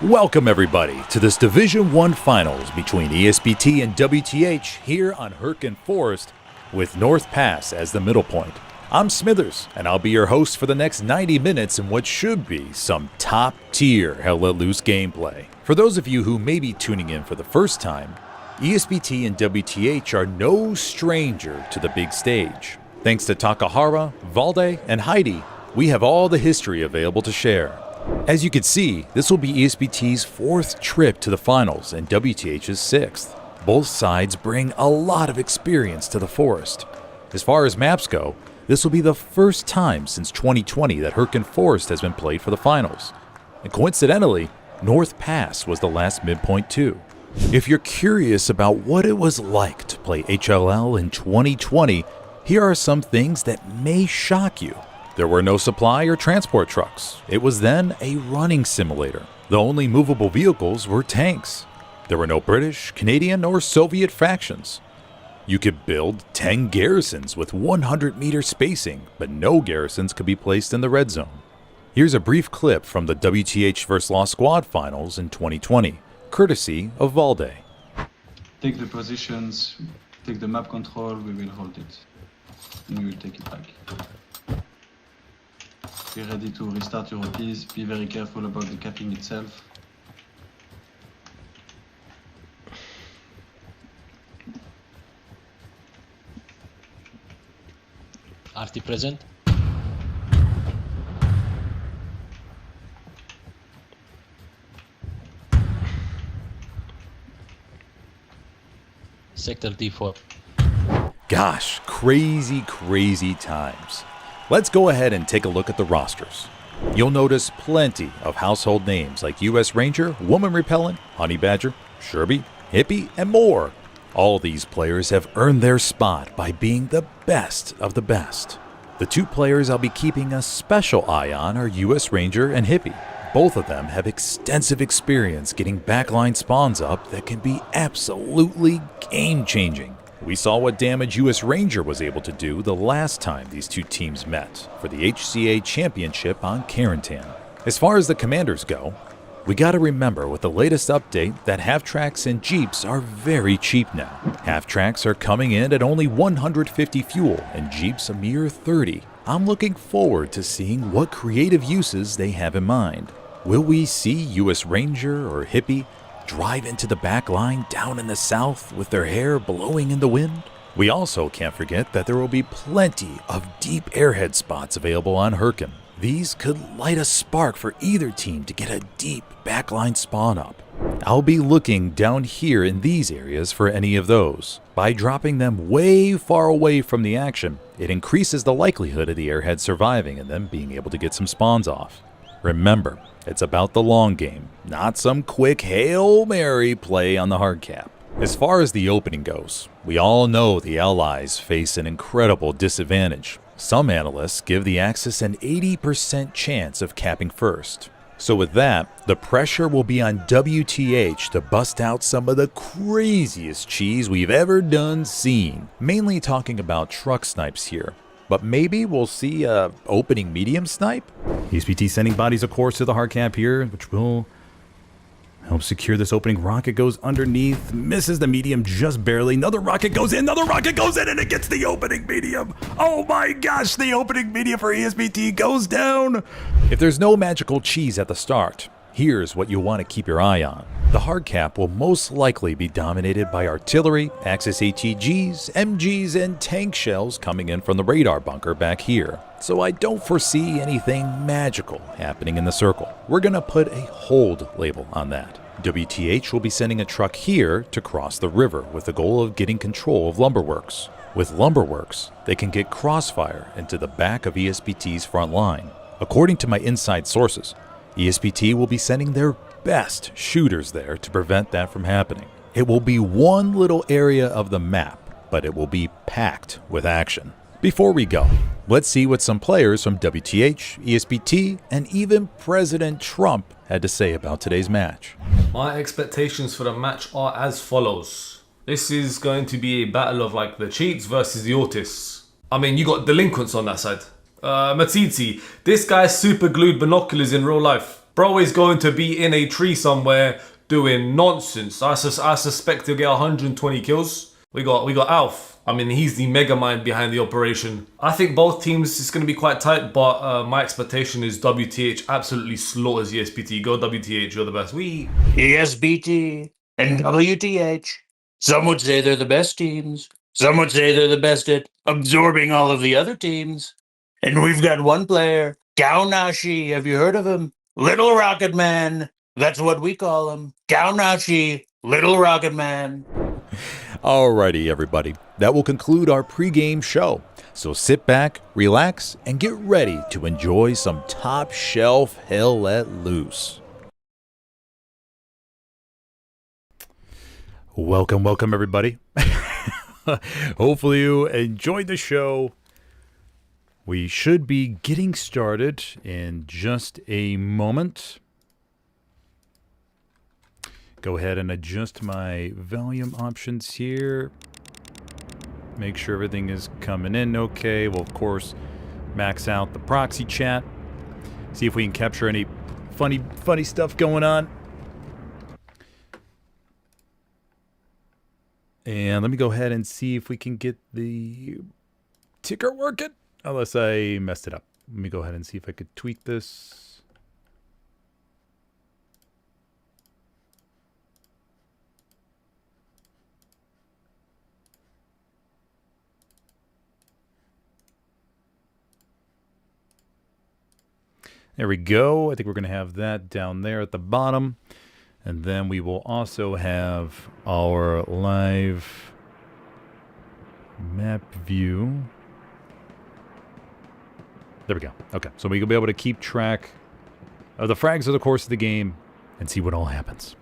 Welcome everybody to this Division 1 Finals between ESPT and WTH here on Hurtgen Forest with North Pass as the middle point. I'm Smithers and I'll be your host for the next 90 minutes in what should be some top tier Hell Let Loose gameplay. For those of you who may be tuning in for the first time, ESPT and WTH are no stranger to the big stage. Thanks to Takahara, Valde, and Heidi, we have all the history available to share. As you can see, this will be ESPT's 4th trip to the finals and WTH's 6th. Both sides bring a lot of experience to the Forest. As far as maps go, this will be the first time since 2020 that Hurtgen Forest has been played for the finals. And coincidentally, North Pass was the last midpoint too. If you're curious about what it was like to play HLL in 2020, here are some things that may shock you. There were no supply or transport trucks. It was then a running simulator. The only movable vehicles were tanks. There were no British, Canadian, or Soviet factions. You could build 10 garrisons with 100-meter spacing, but no garrisons could be placed in the red zone. Here's a brief clip from the WTH vs. Law Squad finals in 2020, courtesy of Valde. Take the positions, take the map control, we will hold it, and we will take it back. Be ready to restart your OPs, be very careful about the capping itself. RT present. Sector D4. Gosh, crazy times. Let's go ahead and take a look at the rosters. You'll notice plenty of household names like US Ranger, Woman Repellent, Honey Badger, Sherby, Hippie, and more. All these players have earned their spot by being the best of the best. The two players I'll be keeping a special eye on are US Ranger and Hippie. Both of them have extensive experience getting backline spawns up that can be absolutely game-changing. We saw what damage US Ranger was able to do the last time these two teams met for the HCA Championship on Carentan. As far as the commanders go, we gotta remember with the latest update that half-tracks and Jeeps are very cheap now. Half-tracks are coming in at only 150 fuel and Jeeps a mere 30. I'm looking forward to seeing what creative uses they have in mind. Will we see U.S. Ranger or Hippie drive into the back line down in the south with their hair blowing in the wind? We also can't forget that there will be plenty of deep airhead spots available on Hurtgen. These could light a spark for either team to get a deep backline spawn up. I'll be looking down here in these areas for any of those. By dropping them way far away from the action, it increases the likelihood of the airhead surviving and them being able to get some spawns off. Remember, it's about the long game, not some quick Hail Mary play on the hard cap. As far as the opening goes, we all know the Allies face an incredible disadvantage. Some analysts give the Axis an 80% chance of capping first. So with that, the pressure will be on WTH to bust out some of the craziest cheese we've ever done seen. Mainly talking about truck snipes here. But maybe we'll see a opening medium snipe? ESPT sending bodies, of course, to the hard cap here, which will help secure this opening. Rocket goes underneath, misses the medium just barely. Another rocket goes in, and it gets the opening medium. Oh my gosh, the opening medium for ESPT goes down. If there's no magical cheese at the start, here's what you'll want to keep your eye on. The hard cap will most likely be dominated by artillery, Axis ATGs, MGs, and tank shells coming in from the radar bunker back here. So I don't foresee anything magical happening in the circle. We're gonna put a hold label on that. WTH will be sending a truck here to cross the river with the goal of getting control of Lumberworks. With Lumberworks, they can get crossfire into the back of ESPT's front line. According to my inside sources, ESPT will be sending their best shooters there to prevent that from happening. It will be one little area of the map, but it will be packed with action. Before we go, let's see what some players from WTH, ESPT, and even President Trump had to say about today's match. My expectations for the match are as follows. This is going to be a battle of like the cheats versus the autists. I mean, you got delinquents on that side. Matiti, this guy super glued binoculars in real life. Bro is going to be in a tree somewhere doing nonsense. I suspect he'll get 120 kills. We got Alf. I mean, he's the mega mind behind the operation. I think both teams is going to be quite tight, but my expectation is WTH absolutely slaughters ESPT. Go WTH, you're the best. ESPT and WTH. Some would say they're the best teams. Some would say they're the best at absorbing all of the other teams. And we've got one player, Kaunashi. Have you heard of him? Little Rocket Man. That's what we call him. Kaunashi, Little Rocket Man. Alrighty, everybody. That will conclude our pregame show. So sit back, relax, and get ready to enjoy some top shelf hell let loose. Welcome, everybody. Hopefully you enjoyed the show. We should be getting started in just a moment. Go ahead and adjust my volume options here. Make sure everything is coming in okay. We'll, of course, max out the proxy chat. See if we can capture any funny stuff going on. And let me go ahead and see if we can get the ticker working. Unless I messed it up. Let me go ahead and see if I could tweak this. There we go. I think we're going to have that down there at the bottom. And then we will also have our live map view. There we go. Okay, so we'll be able to keep track of the frags of the course of the game and see what all happens.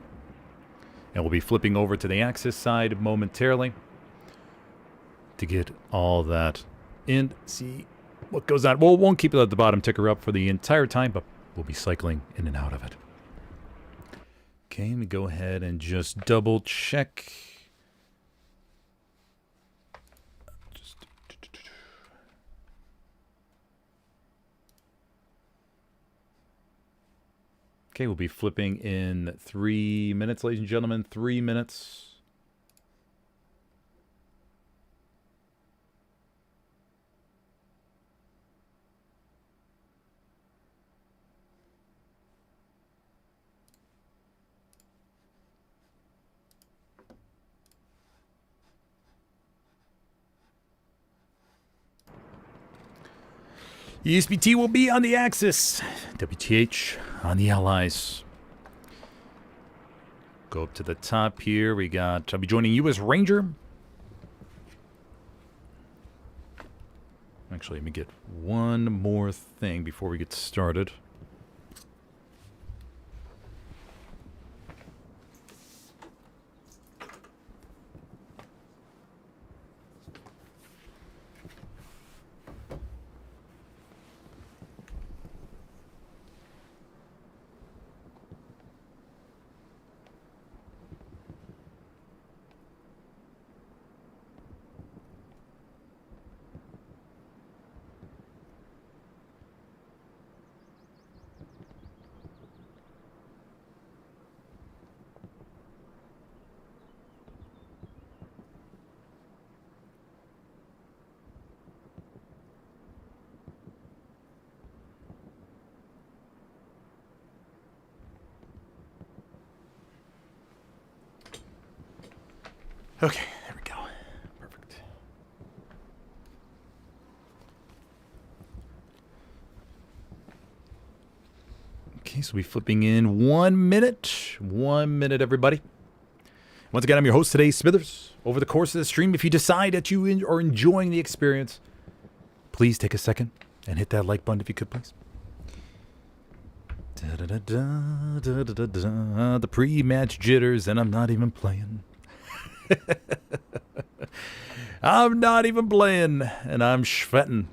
And we'll be flipping over to the Axis side momentarily to get all that in. See what goes on. Well, we won't keep it at the bottom ticker up for the entire time, but we'll be cycling in and out of it. Okay, let me go ahead and just double check. Okay, we'll be flipping in 3 minutes, ladies and gentlemen. 3 minutes. ESPT will be on the Axis. WTH on the Allies. Go up to the top here. We got, I'll be joining U.S. Ranger. Actually, let me get one more thing before we get started. Okay, there we go. Perfect. Okay, so we're flipping in 1 minute. 1 minute, everybody. Once again, I'm your host today, Smithers. Over the course of the stream, if you decide that you are enjoying the experience, please take a second and hit that like button if you could, please. The pre-match jitters, and I'm not even playing. I'm not even playing, and I'm schvetting.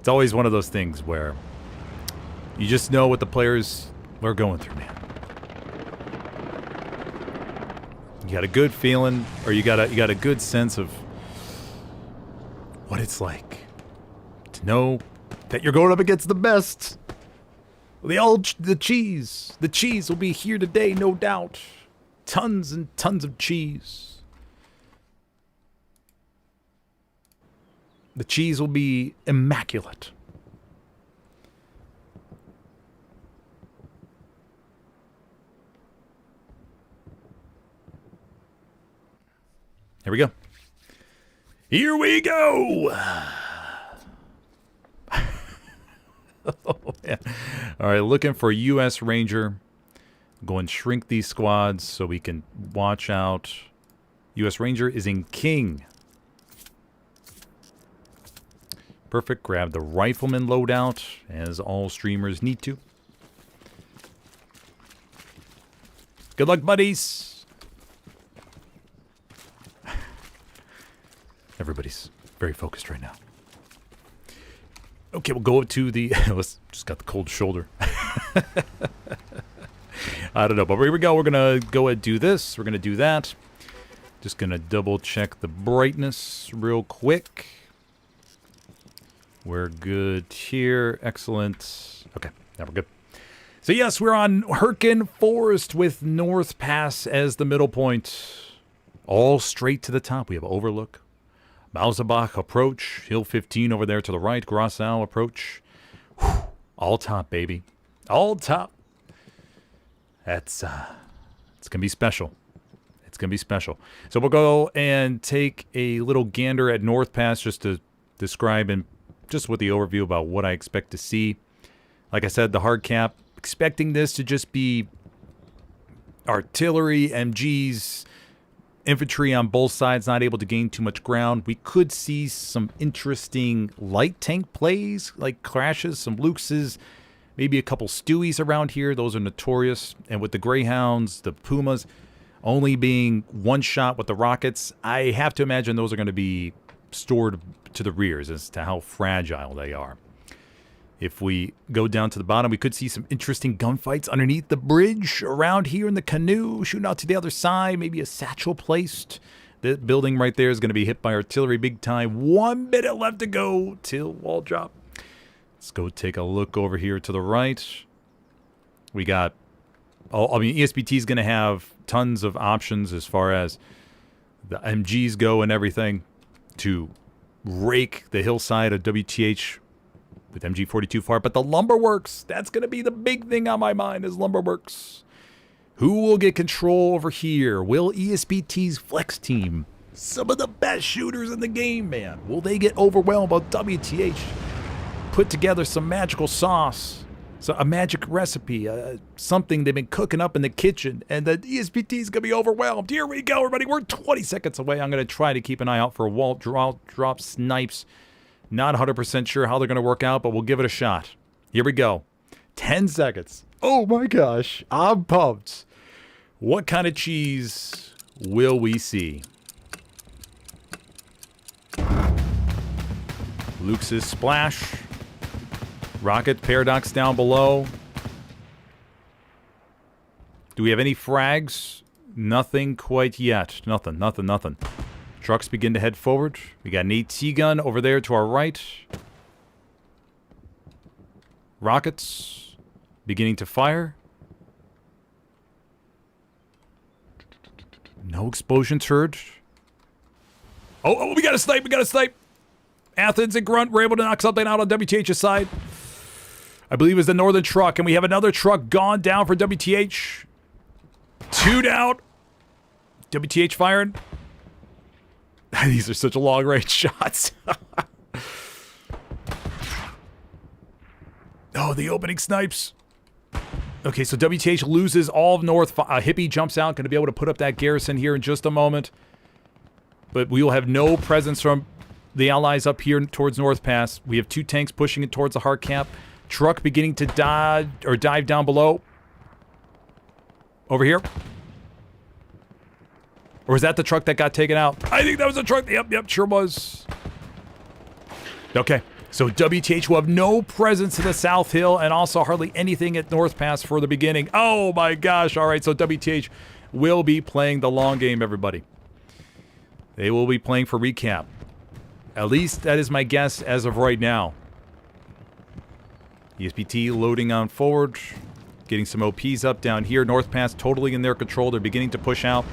It's always one of those things where you just know what the players are going through, man. You got a good feeling, or you got a good sense of what it's like to know that you're going up against the best. The cheese. The cheese will be here today, no doubt. Tons and tons of cheese. The cheese will be immaculate. Here we go. Here we go. Oh, man. All right, looking for U.S. Ranger. Go and shrink these squads so we can watch out. U.S. Ranger is in King. Perfect. Grab the Rifleman loadout, as all streamers need to. Good luck, buddies. Everybody's very focused right now. Okay, we'll go to the... Let's just got the cold shoulder. I don't know, but here we go. We're going to go ahead and do this. We're going to do that. Just going to double check the brightness real quick. We're good here. Excellent. Okay, now we're good. So yes, we're on Hurtgen Forest with North Pass as the middle point. All straight to the top. We have Overlook. Mausebach approach. Hill 15 over there to the right. Grossow approach. Whew. All top, baby. All top. That's, it's going to be special. It's going to be special. So we'll go and take a little gander at North Pass just to describe and just with the overview about what I expect to see. Like I said, the hard cap, expecting this to just be artillery, MGs, infantry on both sides, not able to gain too much ground. We could see some interesting light tank plays, like crashes, some Luxes, maybe a couple Stewies around here. Those are notorious. And with the Greyhounds, the Pumas only being one shot with the rockets, I have to imagine those are going to be stored to the rears as to how fragile they are. If we go down to the bottom, we could see some interesting gunfights underneath the bridge, around here in the canoe, shooting out to the other side, maybe a satchel placed. The building right there is going to be hit by artillery big time. 1 minute left to go till wall drop. Let's go take a look over here to the right. We got, ESPT is going to have tons of options as far as the MGs go and everything to rake the hillside of WTH with MG42 far. But the Lumberworks, that's going to be the big thing on my mind is Lumberworks. Who will get control over here? Will ESPT's flex team, some of the best shooters in the game, man, will they get overwhelmed by WTH? put together some magical sauce, so a magic recipe, something they've been cooking up in the kitchen, and the ESPT is going to be overwhelmed. Here we go, everybody. We're 20 seconds away. I'm going to try to keep an eye out for wall drop snipes. Not 100% sure how they're going to work out, but we'll give it a shot. Here we go. 10 seconds. Oh my gosh. I'm pumped. What kind of cheese will we see? Luke's splash. Rocket Paradox down below. Do we have any frags? Nothing quite yet. Nothing. Trucks begin to head forward. We got an AT gun over there to our right. Rockets beginning to fire. No explosions heard. Oh, we got a snipe. Athens and Grunt were able to knock something out on WTH's side. I believe it was the northern truck, and we have another truck gone down for WTH. 2 down. WTH firing. These are such long-range shots. Oh, the opening snipes. Okay, so WTH loses all of North. Hippie jumps out, going to be able to put up that garrison here in just a moment. But we will have no presence from the Allies up here towards North Pass. We have 2 tanks pushing it towards the hard cap. Truck beginning to dodge or dive down below. Over here. Or was that the truck that got taken out? I think that was the truck. Yep, sure was. Okay, so WTH will have no presence in the South Hill and also hardly anything at North Pass for the beginning. Oh my gosh. All right, so WTH will be playing the long game, everybody. They will be playing for recap. At least that is my guess as of right now. ESPT loading on forward. Getting some OPs up down here. North Pass totally in their control. They're beginning to push out.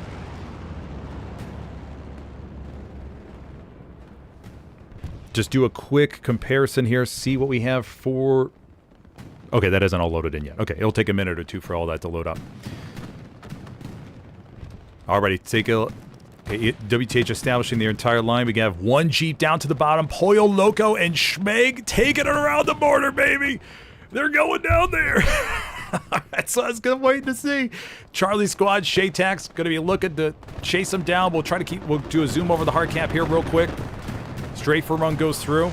Just do a quick comparison here. See what we have for... Okay, that isn't all loaded in yet. Okay, it'll take a minute or two for all that to load up. Alrighty, take a... Okay, WTH establishing their entire line. We have 1 Jeep down to the bottom. Pollo Loco and Schmeg taking it around the border, baby. They're going down there. That's what I was going to wait to see. Charlie Squad, Shaytax, going to be looking to chase them down. We'll do a zoom over the hard cap here real quick. Strafe run goes through.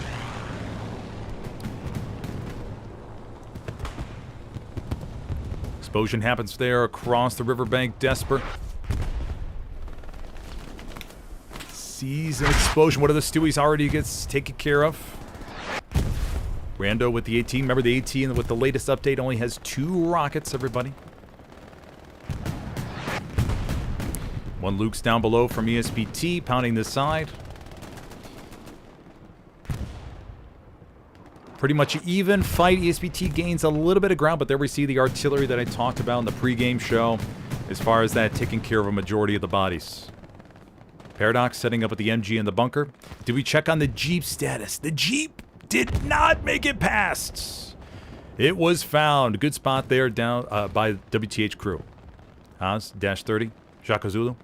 Explosion happens there across the riverbank. Desper sees an explosion. One of the Stewies already gets taken care of. Rando with the 18. Remember the 18 with the latest update only has 2 rockets, everybody. 1 Luke's down below from ESPT, pounding this side. Pretty much even fight. ESPT gains a little bit of ground, but there we see the artillery that I talked about in the pregame show as far as that taking care of a majority of the bodies. Paradox setting up with the MG in the bunker. Did we check on the Jeep status? The Jeep did not make it past. It was found. Good spot there down by WTH crew. Haas, dash 30, Shaka Zulu.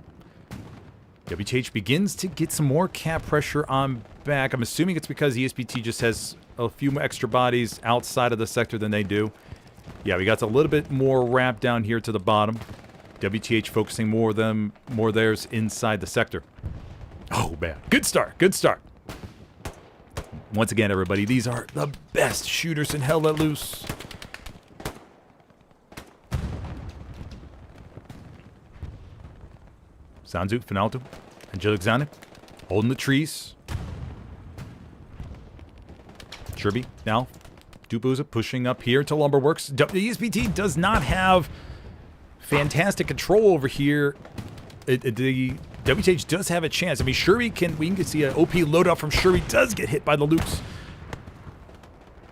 WTH begins to get some more cap pressure on back. I'm assuming it's because ESPT just has a few extra bodies outside of the sector than they do. Yeah, we got a little bit more wrap down here to the bottom. WTH focusing more theirs inside the sector. Oh, man. Good start. Good start. Once again, everybody, these are the best shooters in hell let loose. Sanzu, Finalto, Angelic Zane, holding the trees. Sherby now, Dupuza pushing up here to Lumberworks. The ESPT does not have fantastic control over here. The WTH does have a chance. I mean, Sherby we can see an OP load up from Sherby does get hit by the Lukes.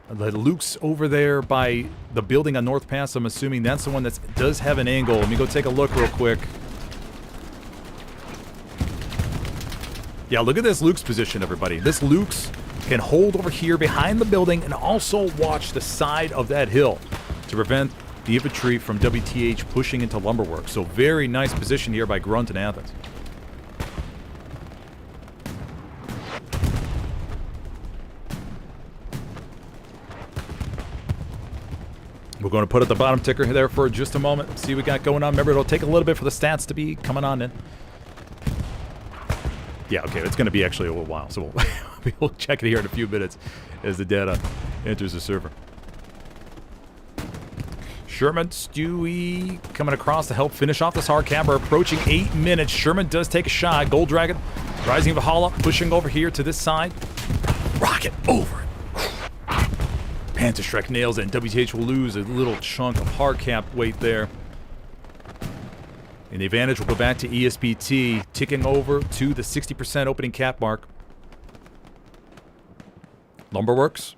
The Lukes over there by the building on North Pass, I'm assuming that's the one that does have an angle. Let me go take a look real quick. Yeah, look at this Luke's position, everybody. This Luke's can hold over here behind the building and also watch the side of that hill to prevent the infantry from WTH pushing into Lumberworks. So very nice position here by Grunt and Athens. We're going to put at the bottom ticker there for just a moment. See what we got going on. Remember, it'll take a little bit for the stats to be coming on in. Yeah, okay, it's going to be actually a little while. So we'll check it here in a few minutes as the data enters the server. Sherman, Stewie coming across to help finish off this hard cap. We're approaching 8 minutes. Sherman does take a shot. Gold Dragon, Rising Valhalla, pushing over here to this side. Rocket over it. Panther Strike nails it, and WTH will lose a little chunk of hard cap weight there. And the advantage will go back to ESPT, ticking over to the 60% opening cap mark. Lumberworks.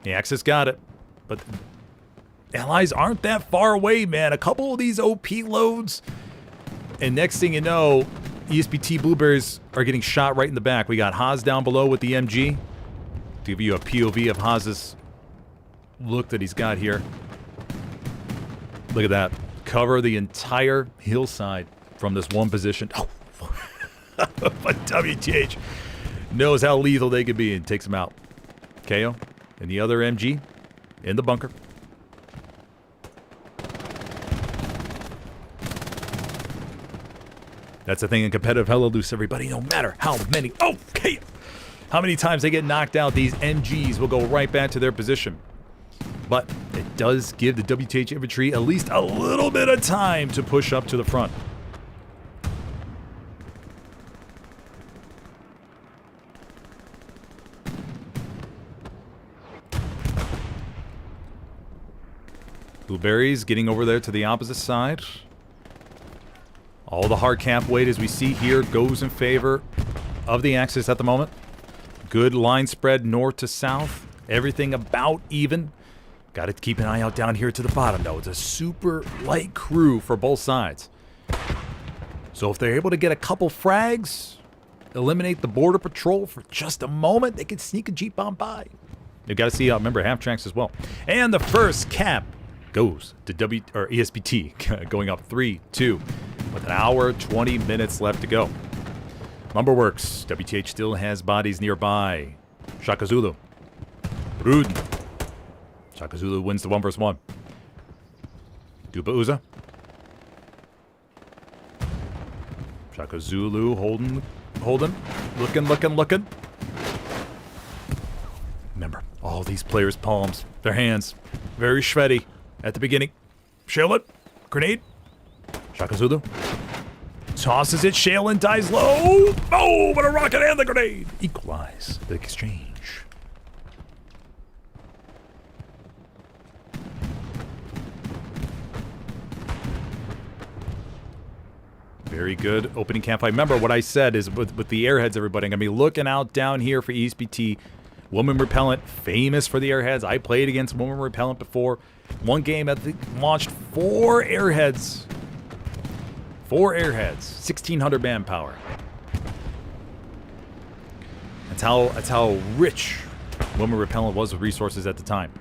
The Axis got it, but Allies aren't that far away, man. A couple of these OP loads, and next thing you know, ESPT Blueberries are getting shot right in the back. We got Haas down below with the MG. To give you a POV of Haas's look that he's got here. Look at that. Cover the entire hillside from this one position. Oh. But WTH knows how lethal they could be and takes him out. KO and the other MG in the bunker. That's the thing in competitive Hella Loose, everybody. No matter how many... Oh, KO! How many times they get knocked out, these MGs will go right back to their position. But it does give the WTH infantry at least a little bit of time to push up to the front. Blueberries getting over there to the opposite side. All the hard cap weight, as we see here, goes in favor of the Axis at the moment. Good line spread north to south. Everything about even. Got to keep an eye out down here to the bottom, though. It's a super light crew for both sides. So if they're able to get a couple frags, eliminate the border patrol for just a moment, they could sneak a Jeep bomb by. They've got to see, remember, half tracks as well. And the first cap goes to ESPT, going up 3-2 with an hour, 20 minutes left to go. Lumberworks, WTH still has bodies nearby. Shaka Zulu. Ruden. Shaka Zulu wins the 1 versus 1. Duba Uza. Shaka Zulu holding. Looking. Remember, all these players' palms, their hands, very shreddy at the beginning. Shaylin, grenade. Shaka Zulu. Tosses it, Shaylin dies low. Oh, but a rocket and the grenade. Equalize the exchange. Very good opening camp fight. Remember what I said is with the airheads, everybody. I'm going to be looking out down here for ESPT. Woman Repellent, famous for the airheads. I played against Woman Repellent before. One game, I think, launched 4 airheads. 4 airheads, 1,600 manpower. That's how rich Woman Repellent was with resources at the time.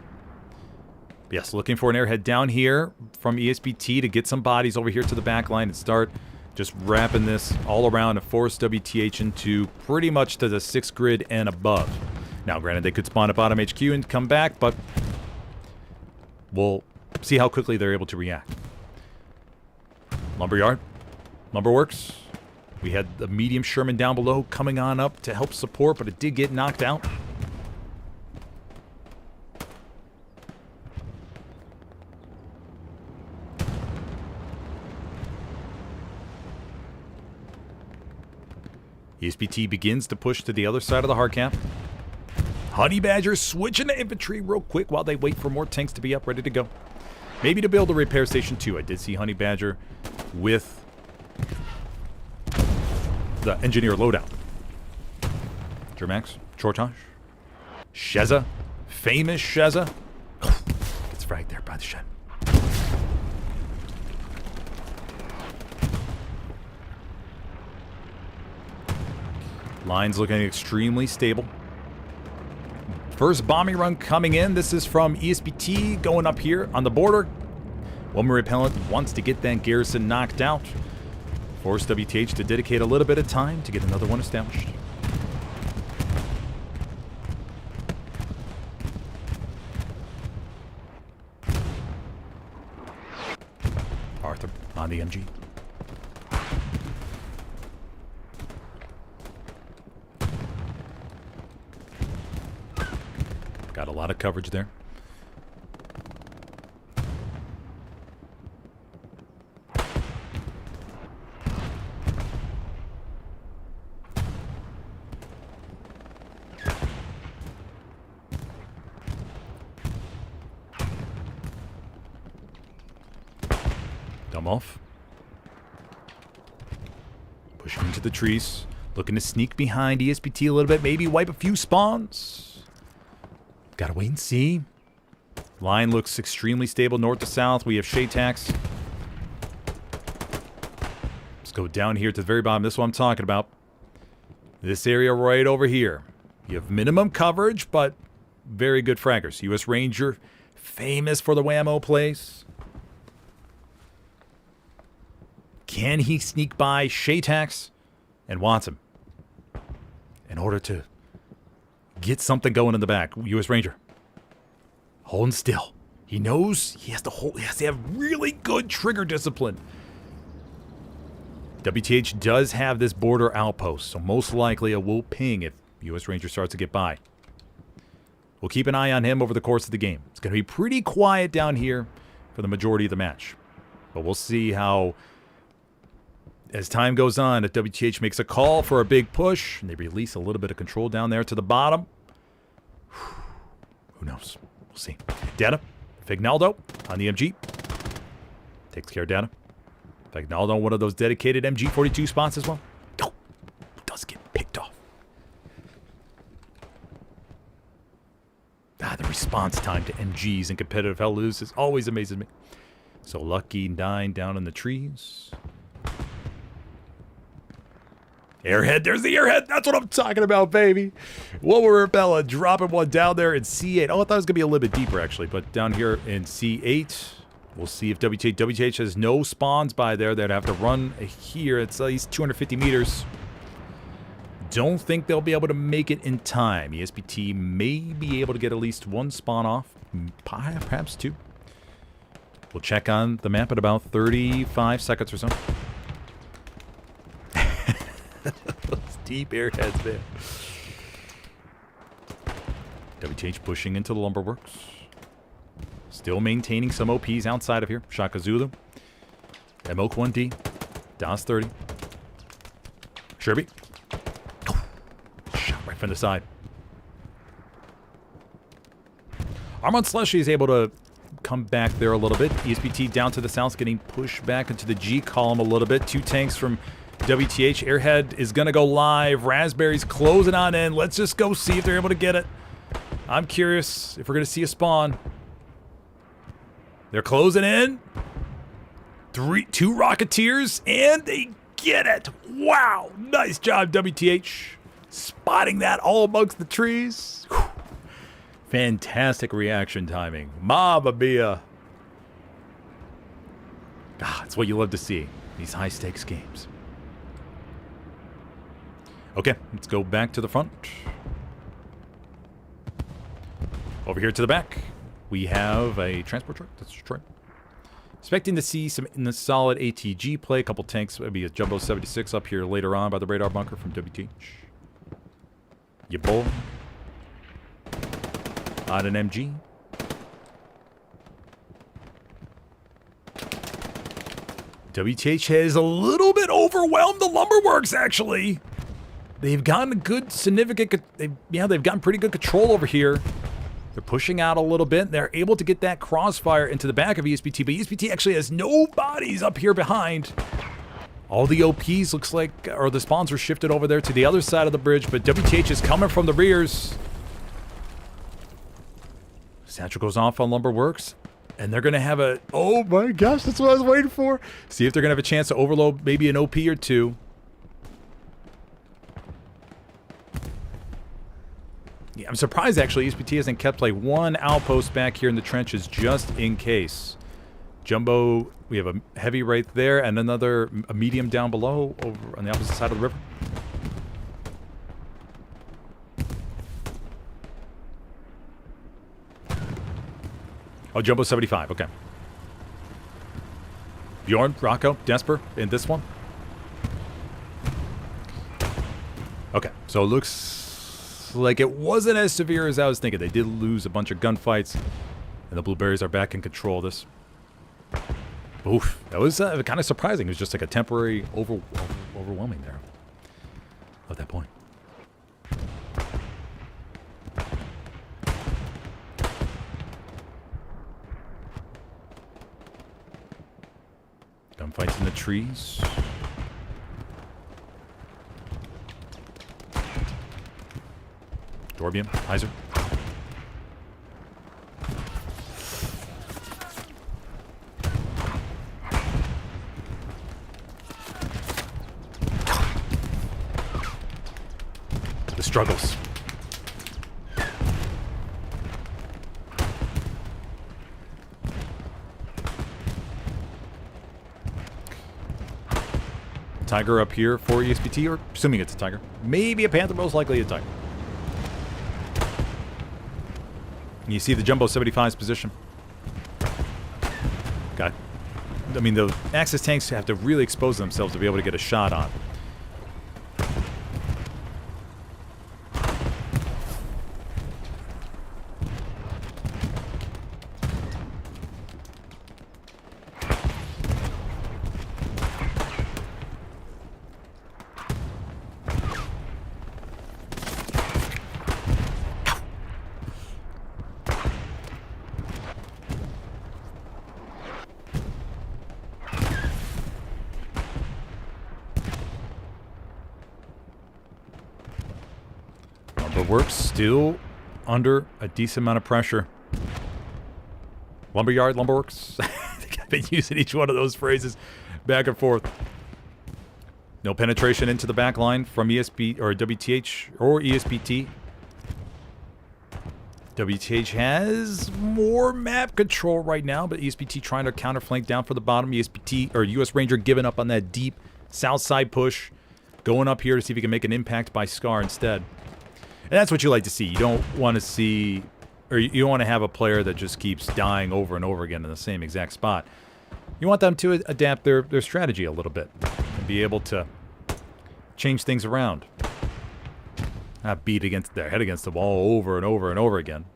Yes, looking for an airhead down here from ESPT to get some bodies over here to the back line and start just wrapping this all around and force WTH into pretty much to the 6th grid and above. Now, granted, they could spawn a bottom HQ and come back, but we'll see how quickly they're able to react. Lumberyard. Lumberworks. We had the medium Sherman down below coming on up to help support, but it did get knocked out. ESPT begins to push to the other side of the hard cap. Honey Badger switching to infantry real quick while they wait for more tanks to be up, ready to go. Maybe to build a repair station too. I did see Honey Badger with the engineer loadout. Germax, Chortosh, Sheza, famous Sheza. Oh, gets fragged there by the shed. Lines looking extremely stable. First bombing run coming in. This is from ESPT going up here on the border. Woman Repellent wants to get that garrison knocked out. Force WTH to dedicate a little bit of time to get another one established. on the MG. Got a lot of coverage there. Dumb off. Pushing into the trees. Looking to sneak behind ESPT a little bit. Maybe wipe a few spawns. Gotta wait and see. Line looks extremely stable north to south. We have shade tax. Let's go down here to the very bottom. This is what I'm talking about. This area right over here. You have minimum coverage, but very good fraggers. U.S. Ranger, famous for the whammo plays. Can he sneak by Shaytax and wants him in order to get something going in the back? U.S. Ranger holding still. He knows he has to hold. He has to have really good trigger discipline. WTH does have this border outpost, so most likely it will ping if U.S. Ranger starts to get by. We'll keep an eye on him over the course of the game. It's going to be pretty quiet down here for the majority of the match, but we'll see how. As time goes on, if WTH makes a call for a big push, and they release a little bit of control down there to the bottom, who knows? We'll see. Data. Fignaldo on the MG. Takes care of Data. Fignaldo on one of those dedicated MG42 spots as well. Oh, does get picked off. The response time to MGs in competitive Helios is always amazes me. So Lucky 9 down in the trees. Airhead, there's the airhead. That's what I'm talking about, baby. Lower Bella dropping one down there in C8. Oh, I thought it was going to be a little bit deeper, actually. But down here in C8, we'll see if WTH has no spawns by there. They'd have to run here. It's at least 250 meters. Don't think they'll be able to make it in time. ESPT may be able to get at least one spawn off. Perhaps two. We'll check on the map in about 35 seconds or so. Those deep airheads, man. WTH pushing into the lumberworks. Still maintaining some OPs outside of here. Shaka Zulu. Moke 1D. DOS 30. Sherby. Shot right from the side. Armand Slushy is able to come back there a little bit. ESPT down to the south, getting pushed back into the G column a little bit. Two tanks from WTH. Airhead is going to go live. Raspberry's closing on in. Let's just go see if they're able to get it. I'm curious if we're going to see a spawn. They're closing in. Two Rocketeers, and they get it. Wow. Nice job, WTH. Spotting that all amongst the trees. Whew. Fantastic reaction timing. Mamma mia. It's what you love to see. These high-stakes games. Okay, let's go back to the front. Over here to the back, we have a transport truck. That's Detroit. Expecting to see some in the solid ATG play. A couple tanks, maybe a Jumbo 76 up here later on by the radar bunker from WTH. Ya boy. On an MG. WTH has a little bit overwhelmed the lumberworks, actually. They've gotten a good, significant, they've gotten pretty good control over here. They're pushing out a little bit. They're able to get that crossfire into the back of ESPT, but ESPT actually has no bodies up here behind. All the OPs looks like, or the spawns are shifted over there to the other side of the bridge, but WTH is coming from the rears. Satchel goes off on lumberworks, and they're going to have a, oh my gosh, that's what I was waiting for. See if they're going to have a chance to overload maybe an OP or two. Yeah, I'm surprised, actually, ESPT hasn't kept like one outpost back here in the trenches just in case. Jumbo, we have a heavy right there and a medium down below over on the opposite side of the river. Oh, Jumbo 75, okay. Bjorn, Rocco, Desper in this one. Okay, so it looks like it wasn't as severe as I was thinking. They did lose a bunch of gunfights, and the Blueberries are back in control of this. Oof, that was kind of surprising. It was just like a temporary overwhelming there at that point. Gunfights in the trees. Dorbium, Heiser. The struggles. Tiger up here for ESPT, or assuming it's a Tiger. Maybe a Panther, most likely a Tiger. And you see the Jumbo 75's position. God. I mean, the Axis tanks have to really expose themselves to be able to get a shot on. Works still under a decent amount of pressure. Lumberyard, Lumberworks. I think I've been using each one of those phrases back and forth. No penetration into the back line from ESP or WTH or ESPT. WTH has more map control right now, but ESPT trying to counterflank down for the bottom. ESPT or US Ranger giving up on that deep south side push, going up here to see if he can make an impact by Scar instead. And that's what you like to see. You don't want to see, or you don't want to have a player that just keeps dying over and over again in the same exact spot. You want them to adapt their strategy a little bit and be able to change things around. Not beat against their head against the wall over and over and over again.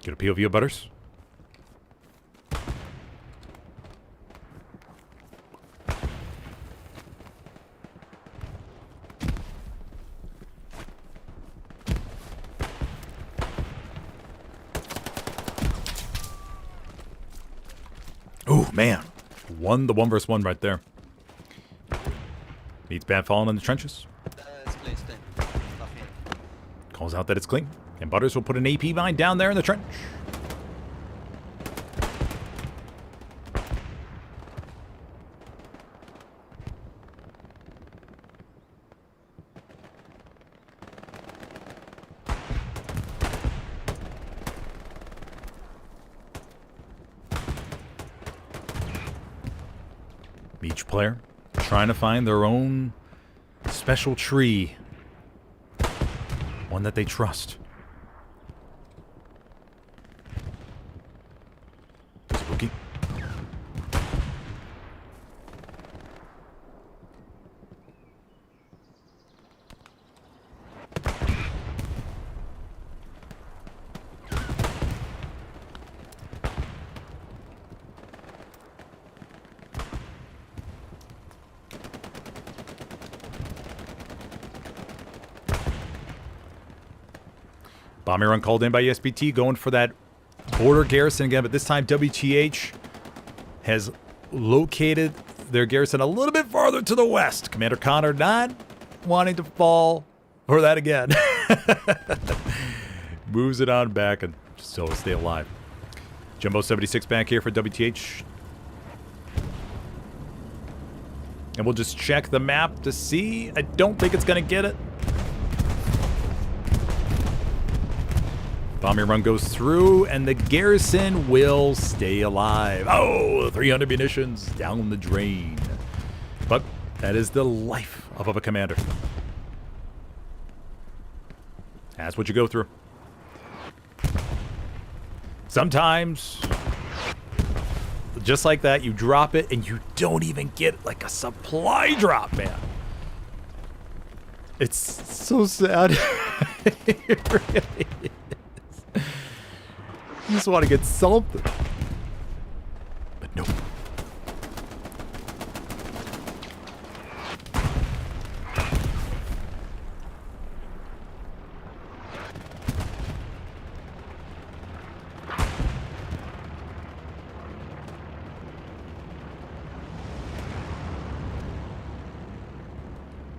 Get a POV of Butters. Oh, man. Won the 1v1 right there. Meets Bad falling in the trenches. Calls out that it's clean. And Butters will put an AP mine down there in the trench. Each player trying to find their own special tree. One that they trust. Spooky. Bombing run called in by ESPT, going for that border garrison again, but this time WTH has located their garrison a little bit farther to the west. Commander Connor not wanting to fall for that again. Moves it on back and so stay alive. Jumbo 76 back here for WTH. And we'll just check the map to see. I don't think it's going to get it. Bombing run goes through, and the garrison will stay alive. Oh, 300 munitions down the drain. But that is the life of a commander. That's what you go through. Sometimes, just like that, you drop it and you don't even get like a supply drop, man. It's so sad. It really is. You just want to get something. But nope.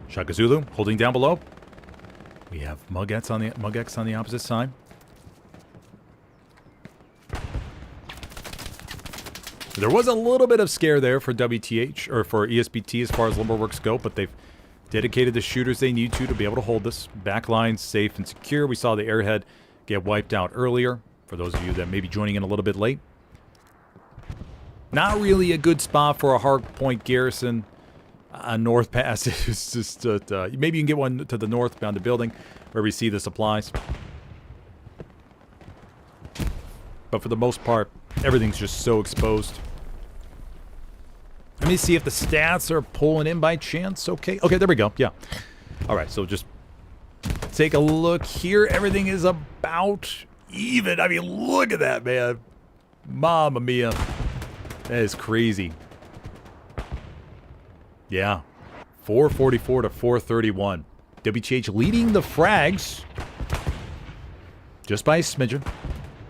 Shaka Zulu holding down below. We have Mugex on the opposite side. There was a little bit of scare there for WTH or for ESPT as far as Lumberworks go, but they've dedicated the shooters they need to be able to hold this backline safe and secure. We saw the airhead get wiped out earlier. For those of you that may be joining in a little bit late, not really a good spot for a hard point garrison. North Pass is just maybe you can get one to the north bound the building where we see the supplies, but for the most part everything's just so exposed. Let me see if the stats are pulling in by chance. Okay, there we go. Yeah, all right, so just take a look here. Everything is about even. I mean, look at that, man. Mamma mia, that is crazy. Yeah, 444 to 431. WTH leading the frags just by a smidgen,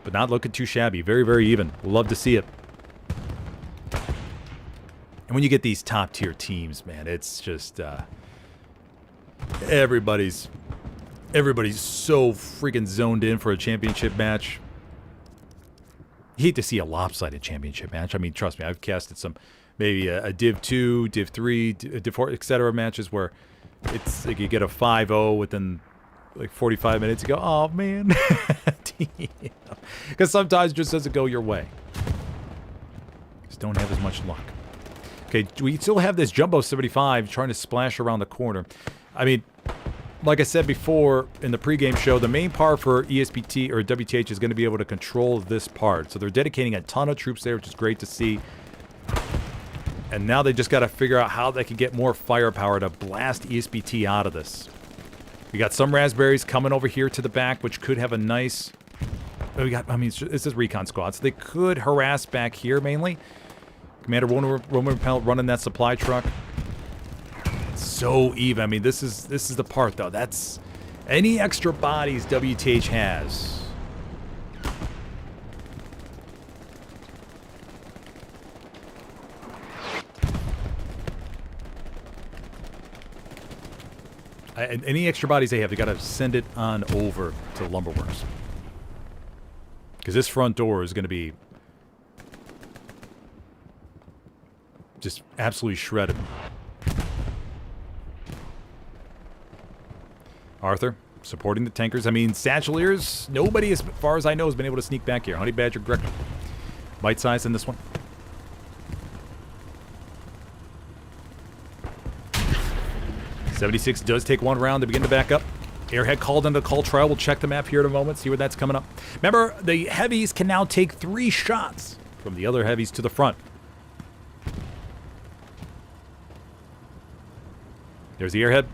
but not looking too shabby. Very, very even. Love to see it. And when you get these top tier teams, man, it's just everybody's so freaking zoned in for a championship match. You hate to see a lopsided championship match. I mean, trust me, I've casted some. Maybe a Div 2, Div 3, Div 4, etc. matches where it's like you get a 5-0 within like 45 minutes. You go, oh, man. Because sometimes it just doesn't go your way. Just don't have as much luck. Okay, we still have this Jumbo 75 trying to splash around the corner. I mean, like I said before in the pregame show, the main part for ESPT or WTH is going to be able to control this part. So they're dedicating a ton of troops there, which is great to see. And now they just got to figure out how they can get more firepower to blast ESPT out of this. We got some raspberries coming over here to the back, which could have a nice... this is recon squad, so they could harass back here mainly. Commander Roman Repellent running that supply truck. So even. I mean, this is the part, though. That's... Any extra bodies WTH has... Any extra bodies they have, they got to send it on over to Lumberworks. Because this front door is going to be just absolutely shredded. Arthur, supporting the tankers. I mean, Satcheliers, nobody, as far as I know, has been able to sneak back here. Honey Badger, Greco. Bite size in this one. 76 does take one round to begin to back up. Airhead called into call trial. We'll check the map here in a moment, see where that's coming up. Remember, the heavies can now take 3 shots from the other heavies to the front. There's the airhead.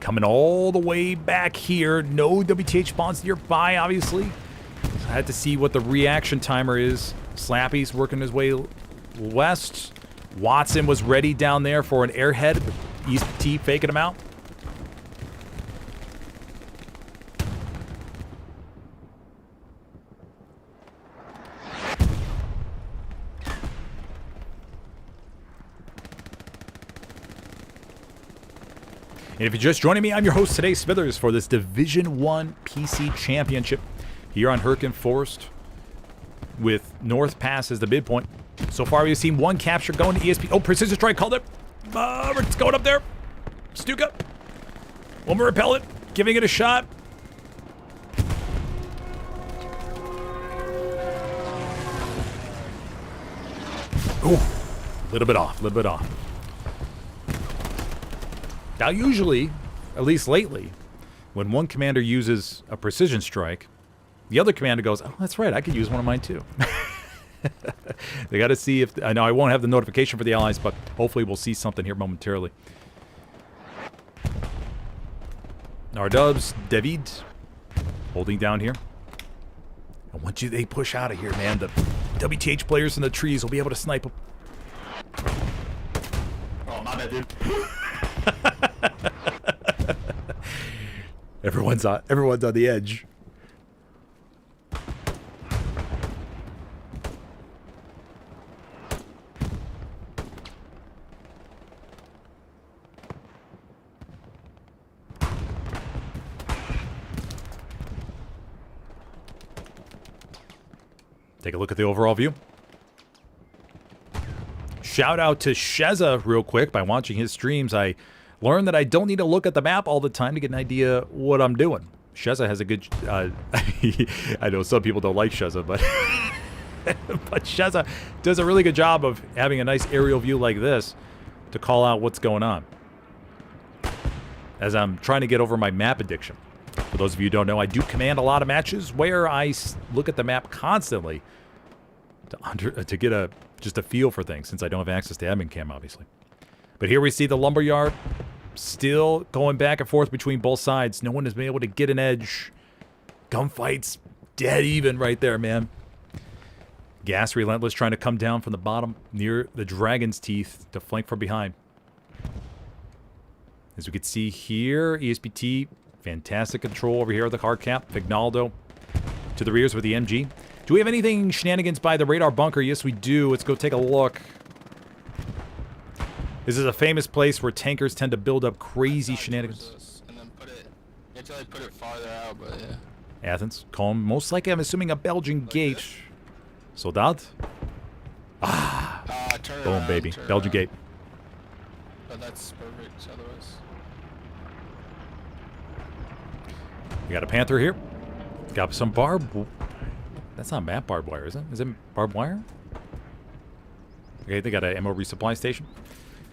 Coming all the way back here. No WTH spawns nearby, obviously. So I had to see what the reaction timer is. Slappy's working his way west. Watson was ready down there for an airhead. ESPT faking him out. And if you're just joining me, I'm your host today, Smithers, for this Division 1 PC Championship here on Hurtgen Forest with North Pass as the midpoint. So far, we've seen one capture going to ESP. Oh, Precision Strike called it. It's going up there. Stuka. One more repellent. Giving it a shot. Ooh, a little bit off, a little bit off. Now, usually, at least lately, when one commander uses a precision strike, the other commander goes, oh, that's right, I could use one of mine too. They got to see if... I know I won't have the notification for the allies, but hopefully we'll see something here momentarily. Our dubs, David, holding down here. And once they push out of here, man, the WTH players in the trees will be able to snipe them. Oh, my bad, dude. Everyone's on the edge. Take a look at the overall view. Shout out to Sheza real quick. By watching his streams, I learned that I don't need to look at the map all the time to get an idea what I'm doing. Sheza has a good... I know some people don't like Sheza, but... but Sheza does a really good job of having a nice aerial view like this to call out what's going on. As I'm trying to get over my map addiction. For those of you who don't know, I do command a lot of matches where I look at the map constantly to get just a feel for things, since I don't have access to admin cam, obviously. But here we see the lumberyard still going back and forth between both sides. No one has been able to get an edge. Gunfights dead even right there, man. Gas Relentless trying to come down from the bottom near the Dragon's Teeth to flank from behind. As we can see here, ESPT, fantastic control over here at the hard cap. Fignaldo to the rears with the MG. Do we have anything shenanigans by the radar bunker? Yes, we do. Let's go take a look. This is a famous place where tankers tend to build up crazy shenanigans. And then until I put it farther out, but yeah. Athens, calm. Most likely, I'm assuming a Belgian gate. This. Soldat. Ah. Boom, Around, baby. Belgian gate. But that's perfect otherwise. We got a Panther here. Got some That's not map barbed wire, is it? Is it barbed wire? Okay, they got an ammo resupply station.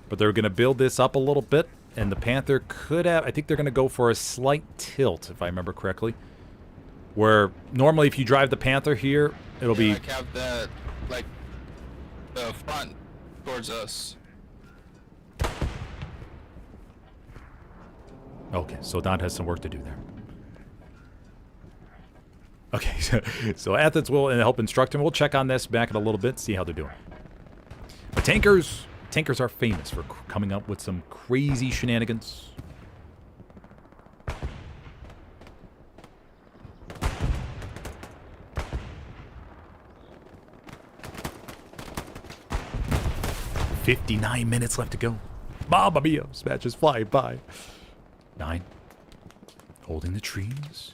But they're going to build this up a little bit. And the Panther could have... I think they're going to go for a slight tilt, if I remember correctly. Where normally if you drive the Panther here, it'll be... Like have that, like, the front towards us. Okay, so Don has some work to do there. Okay, so Athens will help instruct him. We'll check on this back in a little bit, see how they're doing. But tankers are famous for coming up with some crazy shenanigans. $59 left to go. Mamma mia, this match is flying by. 9. Holding the trees.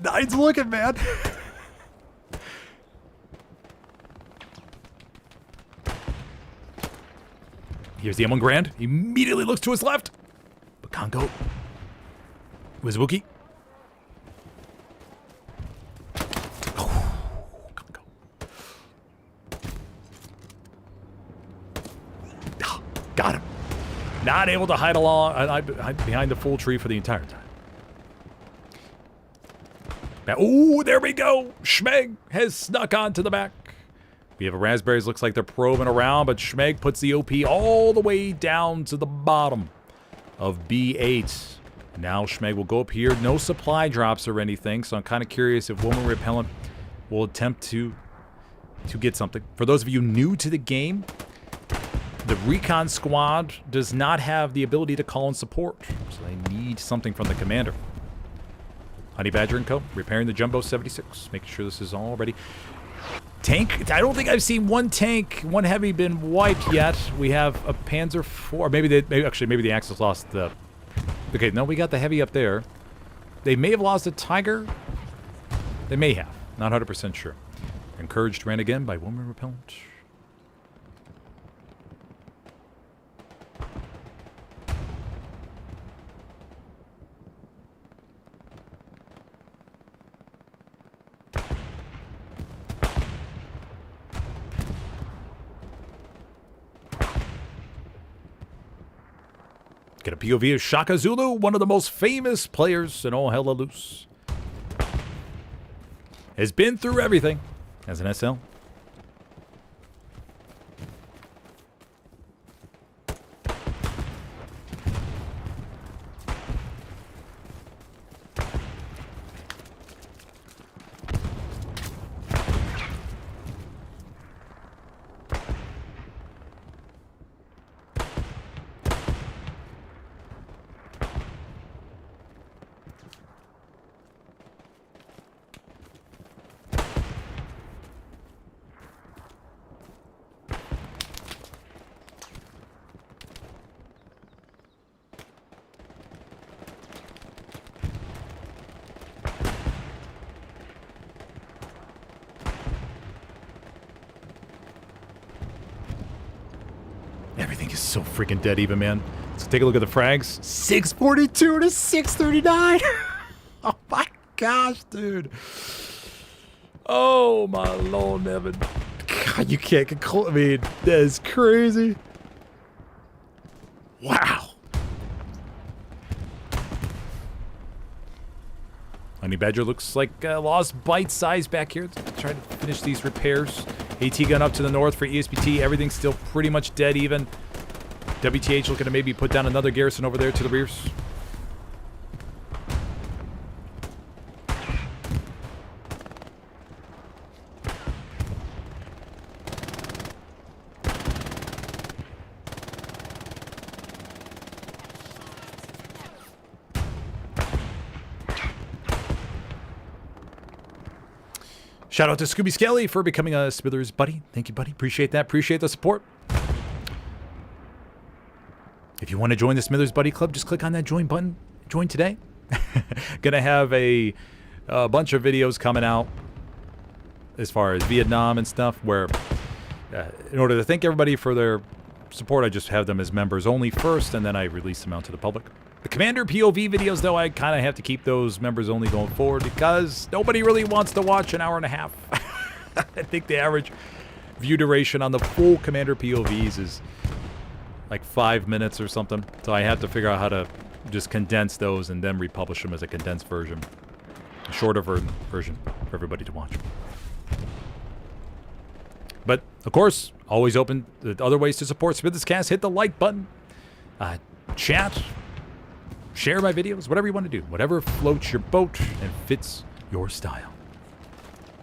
Nine's looking, man. Here's the M1 Grand. He immediately looks to his left. But Congo. Wizwookie. Oh, Congo. Oh, got him. Not able to hide behind the full tree for the entire time. Oh, there we go. Schmeg has snuck onto the back. We have a Raspberries. Looks like they're probing around, but Schmeg puts the OP all the way down to the bottom of B8. Now Schmeg will go up here. No supply drops or anything, so I'm kind of curious if Woman Repellent will attempt to get something. For those of you new to the game, the Recon Squad does not have the ability to call in support, so they need something from the commander. Honey Badger & Co. repairing the Jumbo 76, making sure this is all ready. Tank, I don't think I've seen one tank, one heavy been wiped yet. We have a Panzer IV, maybe the Axis lost the... Okay, no, we got the heavy up there. They may have lost a Tiger. They may have, not 100% sure. Encouraged ran again by Woman Repellent. Get a POV of Shaka Zulu, one of the most famous players in all Helios. Has been through everything as an SL. Everything is so freaking dead even, man. Let's take a look at the frags. 642 to 639. Oh my gosh, dude. Oh my Lord, Evan. God, you can't get close. I mean, that is crazy. Wow. Honey Badger looks like lost bite size back here. Trying to finish these repairs. AT gun up to the north for ESPT. Everything's still pretty much dead even. WTH looking to maybe put down another garrison over there to the rears. Shout out to Scooby Skelly for becoming a Smithers buddy. Thank you, buddy. Appreciate that. Appreciate the support. If you want to join the Smithers Buddy Club, just click on that join button. Join today. Gonna have a bunch of videos coming out as far as Vietnam and stuff, where in order to thank everybody for their support, I just have them as members only first, and then I release them out to the public. The Commander POV videos, though, I kind of have to keep those members only going forward because nobody really wants to watch an hour and a half. I think the average view duration on the full Commander POVs is like 5 minutes or something. So I have to figure out how to just condense those and then republish them as a condensed version. A shorter version for everybody to watch. But, of course, always open to other ways to support Smithers Cast. Hit the like button. Chat. Share my videos. Whatever you want to do. Whatever floats your boat and fits your style.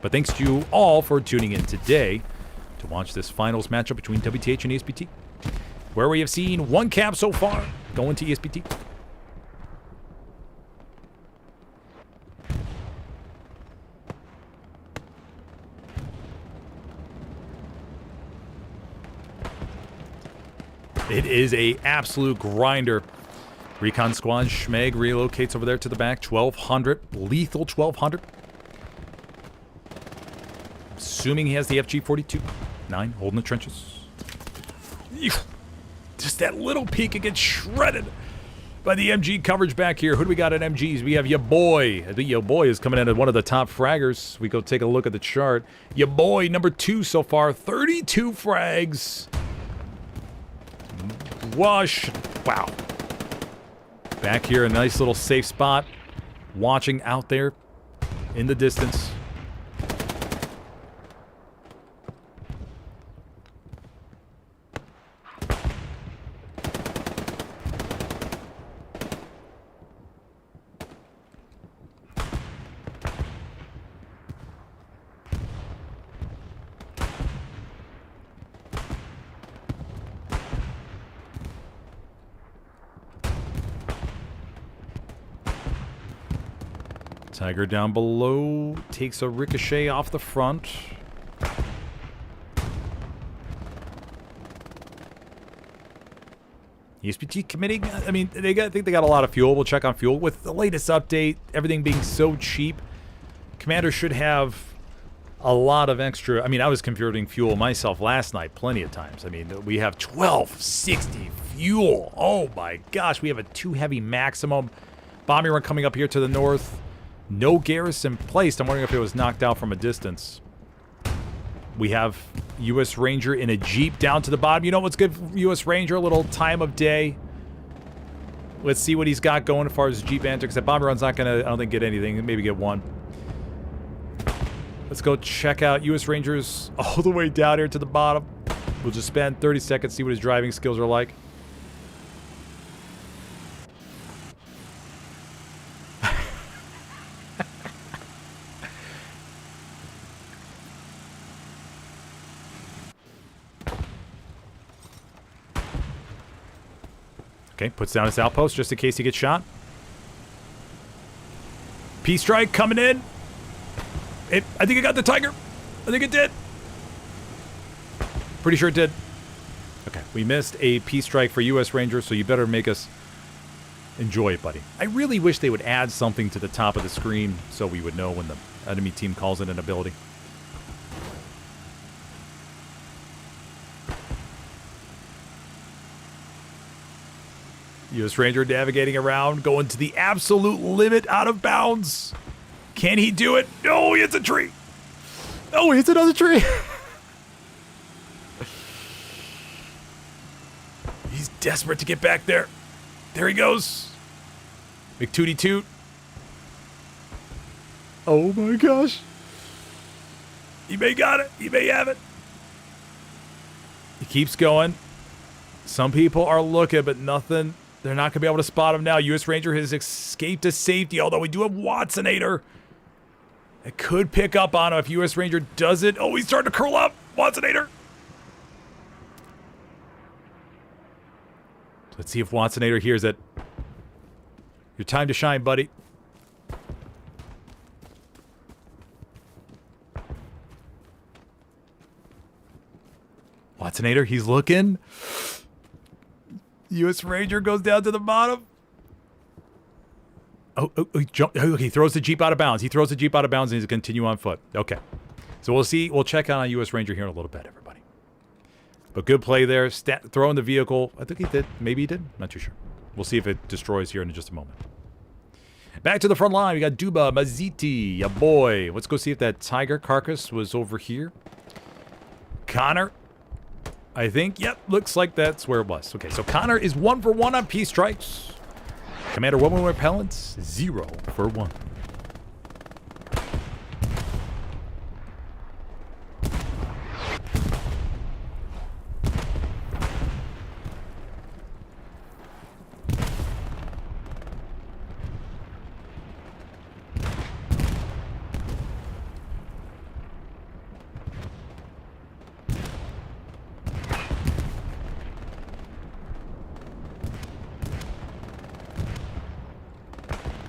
But thanks to you all for tuning in today to watch this finals matchup between WTH and ESPT, where we have seen one cap so far going to ESPT. It is a absolute grinder. Recon Squad Schmeg relocates over there to the back. 1200. Lethal 1200. Assuming he has the FG-42. 9, holding the trenches. Just that little peek, it gets shredded by the MG coverage back here. Who do we got at MGs? We have your boy. I think your boy is coming in as one of the top fraggers. We go take a look at the chart. Your boy, number 2 so far. 32 frags. Wash. Wow. Back here, a nice little safe spot. Watching out there in the distance. Tiger down below, takes a ricochet off the front. ESPT committing, I mean, I think they got a lot of fuel. We'll check on fuel. With the latest update, everything being so cheap, Commander should have a lot of extra. I mean, I was converting fuel myself last night plenty of times. I mean, we have 1260 fuel. Oh my gosh, we have a 2 heavy maximum. Bombing run coming up here to the north. No garrison placed. I'm wondering if it was knocked out from a distance. We have U.S. Ranger in a Jeep down to the bottom. You know what's good for U.S. Ranger? A little time of day. Let's see what he's got going as far as Jeep antics. That bomber run's not going to, I don't think, get anything. Maybe get one. Let's go check out U.S. Rangers all the way down here to the bottom. We'll just spend 30 seconds, see what his driving skills are like. Okay, puts down his outpost just in case he gets shot. P-strike coming in. I think it got the Tiger. I think it did. Pretty sure it did. Okay, we missed a P-strike for U.S. Rangers, so you better make us enjoy it, buddy. I really wish they would add something to the top of the screen so we would know when the enemy team calls in an ability. U.S. Ranger navigating around, going to the absolute limit, out of bounds. Can he do it? No, he hits a tree. Oh, he hits another tree. He's desperate to get back there. There he goes. McTootie toot. Oh my gosh. He may got it. He may have it. He keeps going. Some people are looking, but nothing. They're not going to be able to spot him now. U.S. Ranger has escaped to safety, although we do have Watsonator. It could pick up on him if U.S. Ranger does it. Oh, he's starting to curl up. Watsonator. Let's see if Watsonator hears it. Your time to shine, buddy. Watsonator, he's looking. U.S. Ranger goes down to the bottom. He throws the Jeep out of bounds. He throws the Jeep out of bounds and he's going to continue on foot. Okay. So we'll see. We'll check out on U.S. Ranger here in a little bit, everybody. But good play there. Throwing the vehicle. I think he did. Maybe he did. Not too sure. We'll see if it destroys here in just a moment. Back to the front line. We got Duba Maziti. Ya boy. Let's go see if that Tiger carcass was over here. Connor. I think, yep, looks like that's where it was. Okay, so Connor is 1 for 1 on Peace Strikes. Commander 1 repellents, 0 for 1.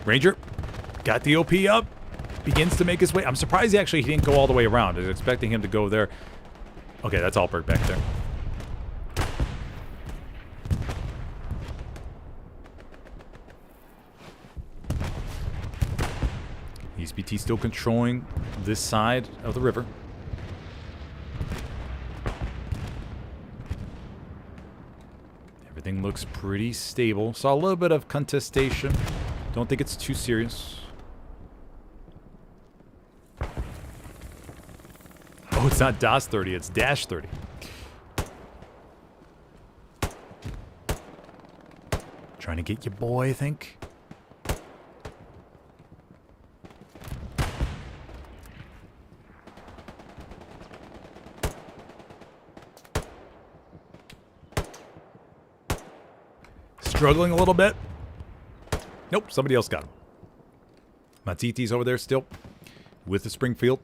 Ranger got the OP up, begins to make his way. I'm surprised he didn't go all the way around. I was expecting him to go there. Okay, that's Alberg back there. ESPT still controlling this side of the river. Everything looks pretty stable. Saw a little bit of contestation. Don't think it's too serious. Oh, it's not DOS 30, it's Dash 30. Trying to get your boy, I think. Struggling a little bit. Nope, somebody else got him. Matsiti's over there still with the Springfield.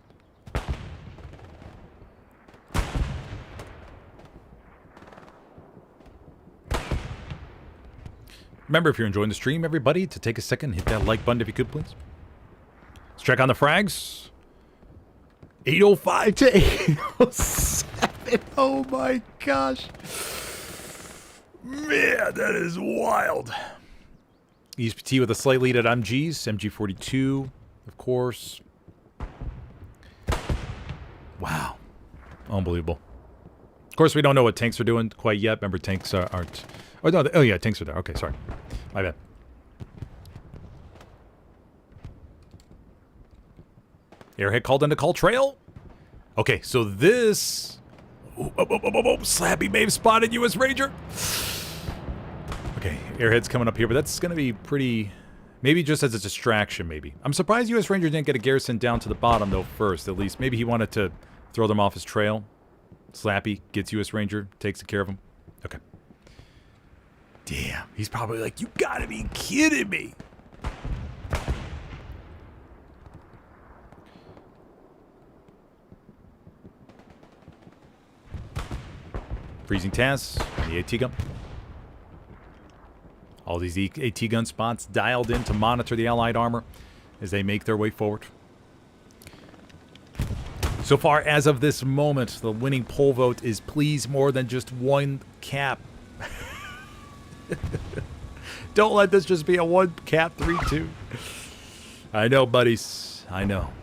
Remember, if you're enjoying the stream, everybody, to take a second, hit that like button if you could, please. Let's check on the frags. 805 to 807. Oh my gosh. Man, that is wild. ESPT with a slight lead at MGs. MG42, of course. Wow. Unbelievable. Of course, we don't know what tanks are doing quite yet. Remember, tanks aren't... Oh, no. Oh, yeah, tanks are there. Okay, sorry. My bad. Airhead called into call trail. Okay, so this... Slappy Mave spotted U.S. Ranger. Okay, Airhead's coming up here, but that's going to be pretty... Maybe just as a distraction, maybe. I'm surprised U.S. Ranger didn't get a garrison down to the bottom, though, first, at least. Maybe he wanted to throw them off his trail. Slappy gets U.S. Ranger, takes care of him. Okay. Damn, he's probably like, you gotta be kidding me. Freezing Taz on the AT gun. All these AT gun spots dialed in to monitor the Allied armor as they make their way forward. So far, as of this moment, the winning poll vote is please more than just one cap. Don't let this just be a one cap 3-2. I know, buddies. I know.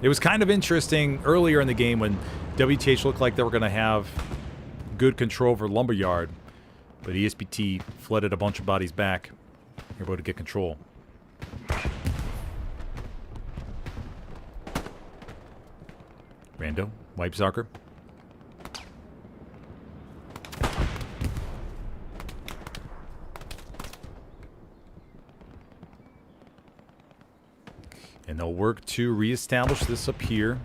It was kind of interesting earlier in the game when WTH looked like they were going to have good control over Lumberyard, but ESPT flooded a bunch of bodies back. You're able to get control. Rando, wipe soccer. And they'll work to reestablish this up here.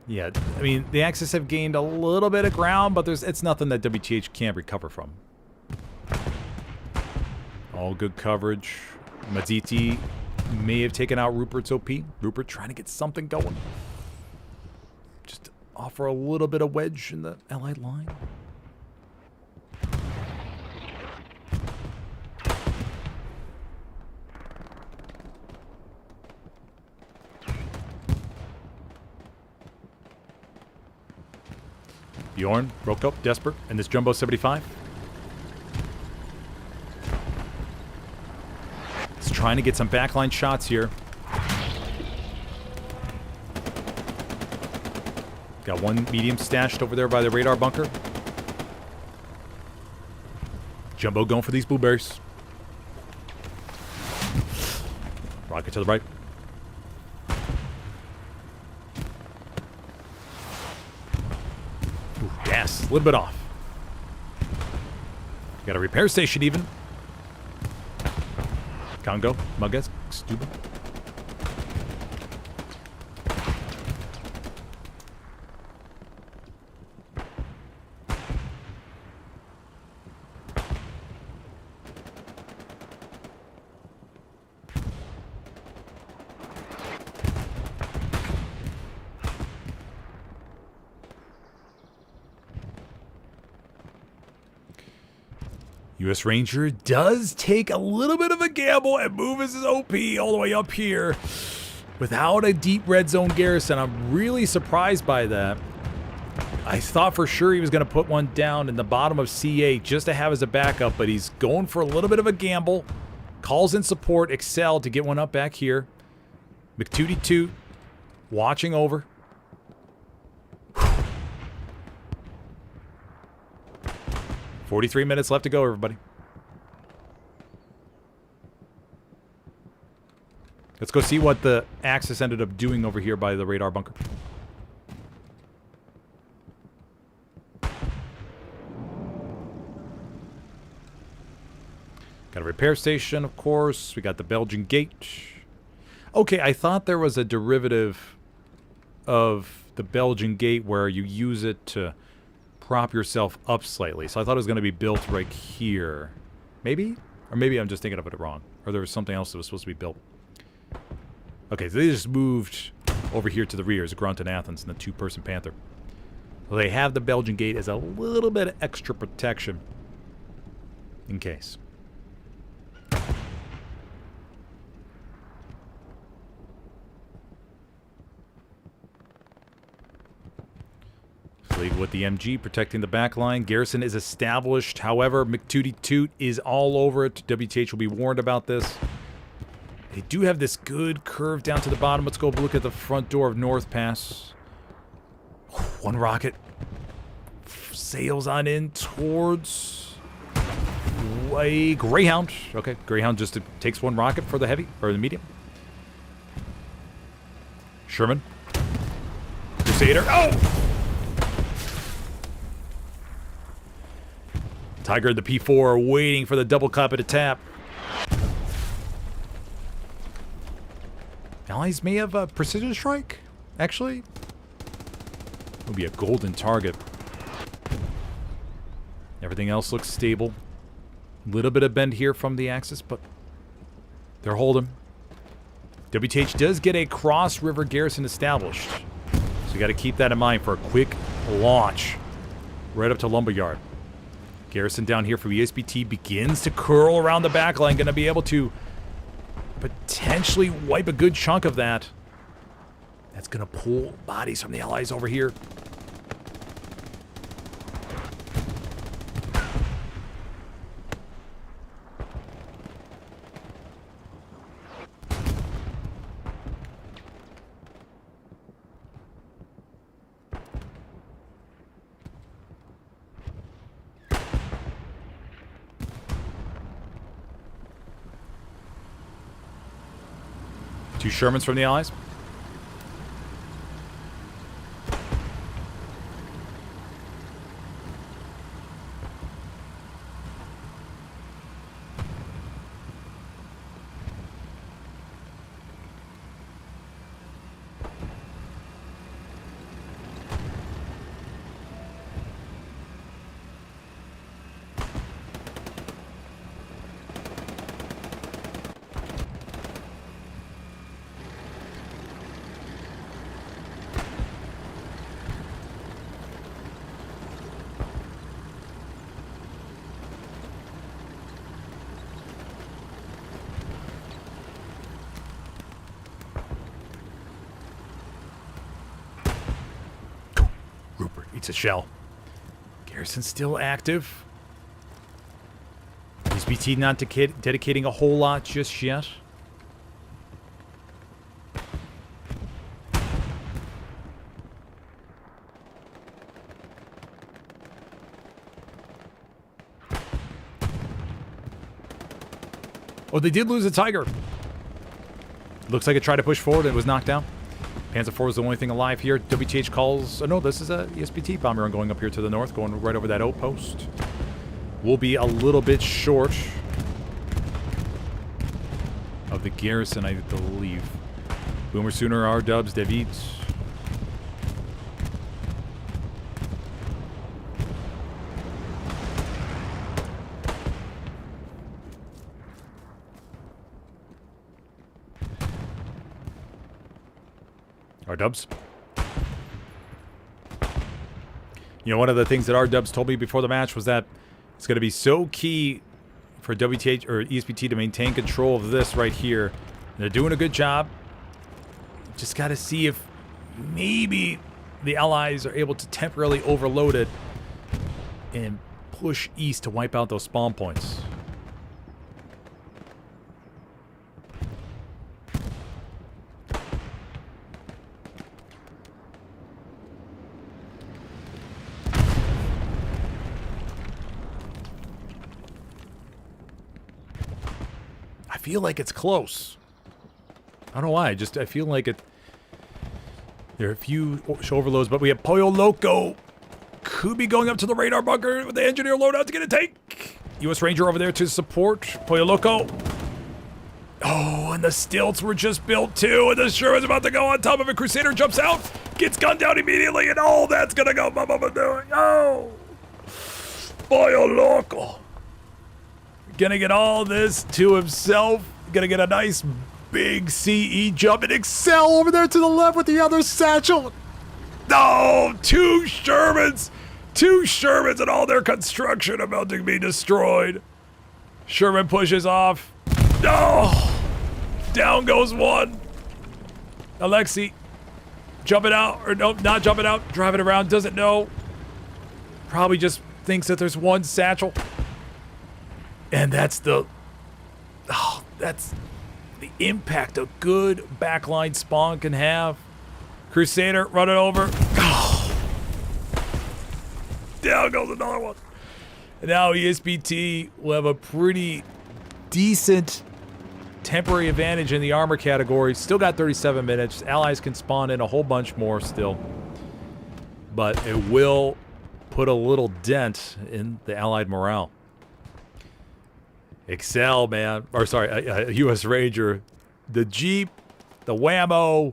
Yeah, I mean, the Axis have gained a little bit of ground, but it's nothing that WTH can't recover from. All good coverage. Maziti may have taken out Rupert's OP. Rupert trying to get something going. Just offer a little bit of wedge in the Allied line. Bjorn, Roko, Desperate, and this Jumbo 75. It's trying to get some backline shots here. Got one medium stashed over there by the radar bunker. Jumbo going for these blueberries. Rocket to the right. Gas, a little bit off. Got a repair station even. Congo, Muggets, Stuba. U.S. Ranger does take a little bit of a gamble and move his OP all the way up here without a deep red zone garrison. I'm really surprised by that. I thought for sure he was going to put one down in the bottom of C8 just to have as a backup, but he's going for a little bit of a gamble. Calls in support, Excel to get one up back here. McTootie Toot watching over. 43 minutes left to go, everybody. Let's go see what the Axis ended up doing over here by the radar bunker. Got a repair station, of course. We got the Belgian gate. Okay, I thought there was a derivative of the Belgian gate where you use it to prop yourself up slightly. So I thought it was going to be built right here. Maybe? Or maybe I'm just thinking of it wrong. Or there was something else that was supposed to be built. Okay, so they just moved over here to the rear as a Grunt and Athens and the two-person Panther. Well, they have the Belgian gate as a little bit of extra protection. In case. League with the MG protecting the back line. Garrison is established. However, McTootie Toot is all over it. WTH will be warned about this. They do have this good curve down to the bottom. Let's go look at the front door of North Pass. One rocket sails on in towards a Greyhound. Okay, Greyhound just takes one rocket for the heavy, or the medium. Sherman. Crusader. Oh! Tiger and the P4 are waiting for the double copy to tap. Allies may have a precision strike, actually. It'll be a golden target. Everything else looks stable. A little bit of bend here from the Axis, but they're holding. WTH does get a cross-river garrison established. So you got to keep that in mind for a quick launch right up to Lumberyard. Garrison down here for ESPT begins to curl around the backline. Going to be able to potentially wipe a good chunk of that. That's going to pull bodies from the Allies over here. Two Shermans from the Allies. Rupert eats a shell. Garrison still active. ESPT not dedicating a whole lot just yet. Oh, they did lose a Tiger. Looks like it tried to push forward and it was knocked down. Panzer IV is the only thing alive here. WTH calls... Oh, no, this is a ESPT bomber going up here to the north, going right over that outpost. We'll be a little bit short of the garrison, I believe. Boomer Sooner, R-dubs, David. R-dubs. You know, one of the things that R-dubs told me before the match was that it's going to be so key for WTH or ESPT to maintain control of this right here. And they're doing a good job. Just got to see if maybe the Allies are able to temporarily overload it and push east to wipe out those spawn points. I feel like it's close. I don't know why. I feel like it. There are a few overloads, but we have Pollo Loco. Could be going up to the radar bunker with the engineer loadout to get a tank. U.S. Ranger over there to support Pollo Loco. Oh, and the stilts were just built too, and the Sherman's about to go on top of it. Crusader jumps out, gets gunned down immediately, and oh, that's gonna go. Doing. Oh, Pollo Loco. Gonna get all this to himself. Gonna get a nice big CE jump and Excel over there to the left with the other satchel. No, two Shermans and all their construction about to be destroyed. Sherman pushes off. No, down goes one. Alexei jumping out, or no, not jumping out, driving around, doesn't know. Probably just thinks that there's one satchel. And that's the impact a good backline spawn can have. Crusader running over. Oh. Down goes another one. And now ESPT will have a pretty decent temporary advantage in the armor category. Still got 37 minutes. Allies can spawn in a whole bunch more still. But it will put a little dent in the Allied morale. Excel, man. Or sorry, U.S. Ranger. The Jeep, the Whammo,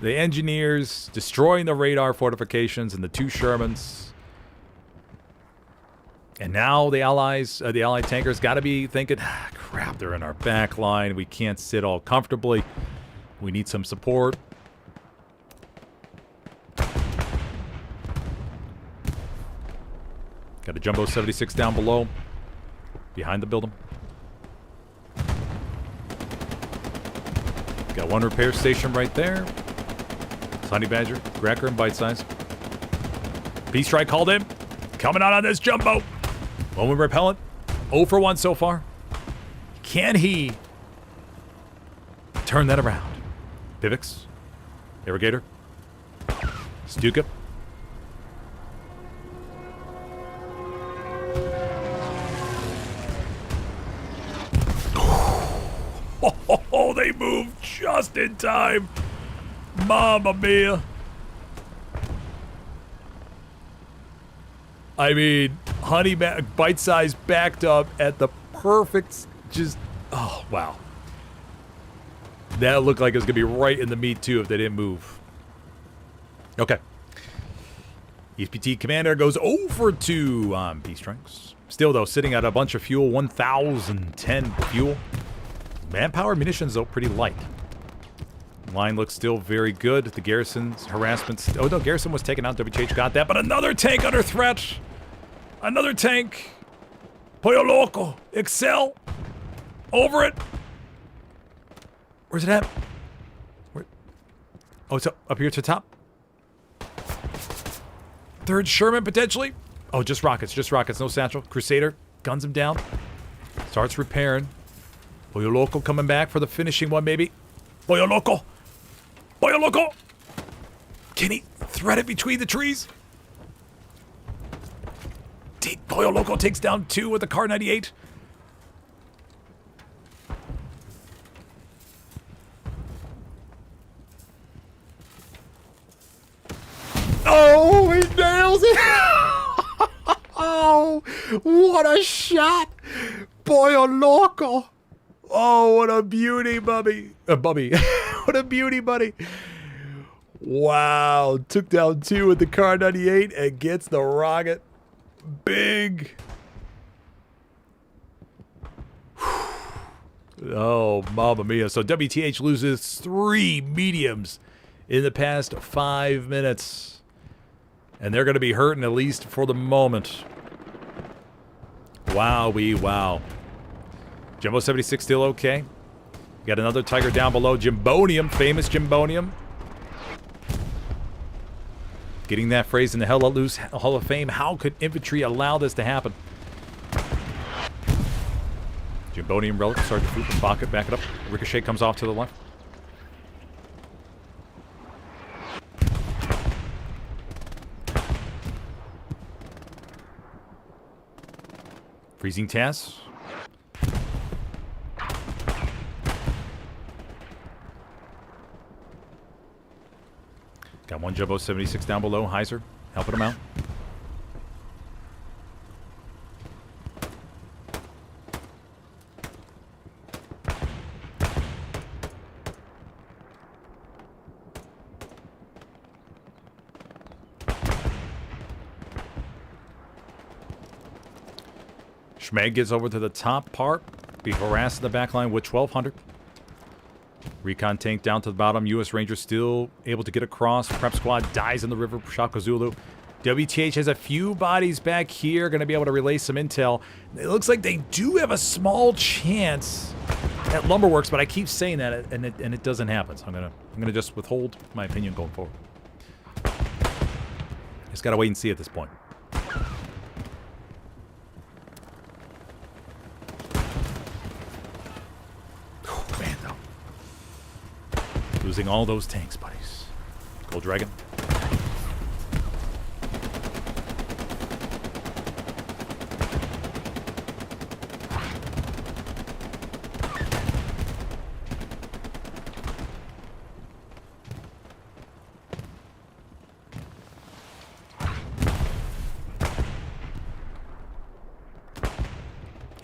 the engineers destroying the radar fortifications and the 2 Shermans. And now the Allies, the Allied tankers got to be thinking, crap, they're in our back line. We can't sit all comfortably. We need some support. Got a Jumbo 76 down below, behind the building. Got 1 repair station right there. Honey Badger, Gracker, and Bite Size. Peace Strike called in. Coming out on this Jumbo. Moment repellent. 0 for 1 so far. Can he turn that around? Pivix. Irrigator. Stuka. Oh, they moved just in time. Mamma mia. I mean, Bite Size backed up at the perfect, oh, wow. That looked like it was going to be right in the meat, too, if they didn't move. Okay. ESPT Commander goes over 2 on Peace Strikes. Still, though, sitting at a bunch of fuel, 1,010 fuel. Manpower munitions, though, pretty light. Line looks still very good. The Garrison's harassment. Oh, no, Garrison was taken out. WTH got that. But another tank under threat. Another tank. Pollo Loco. Excel. Over it. Where's it at? Where? Oh, it's up here to the top. 3rd Sherman, potentially. Oh, just rockets. Just rockets. No satchel. Crusader. Guns him down. Starts repairing. Pollo Loco coming back for the finishing one, maybe. Pollo Loco. Pollo Loco! Can he thread it between the trees? Pollo Loco takes down 2 with the Car 98. Oh, he nails it! Oh, what a shot! Pollo Loco! Oh, what a beauty, Bubby. Bubby. What a beauty, buddy. Wow. Took down 2 with the Car 98 and gets the rocket. Big. Oh, mamma mia. So WTH loses 3 mediums in the past 5 minutes. And they're going to be hurting, at least for the moment. Wow. Jumbo 76 still okay. Got another Tiger down below. Jimbonium, famous Jimbonium. Getting that phrase in the Hell Let Loose Hall of Fame. How could infantry allow this to happen? Jimbonium relic, Sergeant Foop and Pocket, back it up. Ricochet comes off to the left. Freezing Taz. Got 1 Jumbo 76 down below. Heiser helping him out. Schmeg gets over to the top part. Be harassed in the back line with 1200. Recon tank down to the bottom. U.S. Ranger still able to get across. Prep squad dies in the river. Shaka Zulu. WTH has a few bodies back here. Going to be able to relay some intel. It looks like they do have a small chance at Lumberworks, but I keep saying that, and it doesn't happen. So I'm gonna just withhold my opinion going forward. Just gotta wait and see at this point. Losing all those tanks, buddies. Gold Dragon.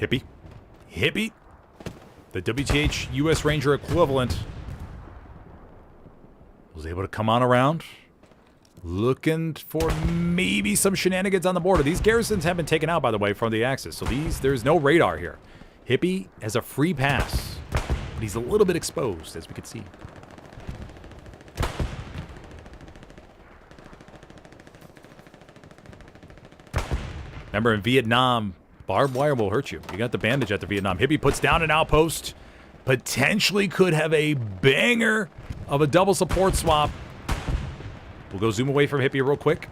Hippie. Hippie. The WTH US Ranger equivalent was able to come on around. Looking for maybe some shenanigans on the border. These garrisons have been taken out, by the way, from the Axis. So there's no radar here. Hippie has a free pass. But he's a little bit exposed, as we can see. Remember, in Vietnam, barbed wire will hurt you. You got the bandage after Vietnam. Hippie puts down an outpost. Potentially could have a banger of a double support swap. We'll go zoom away from Hippie real quick.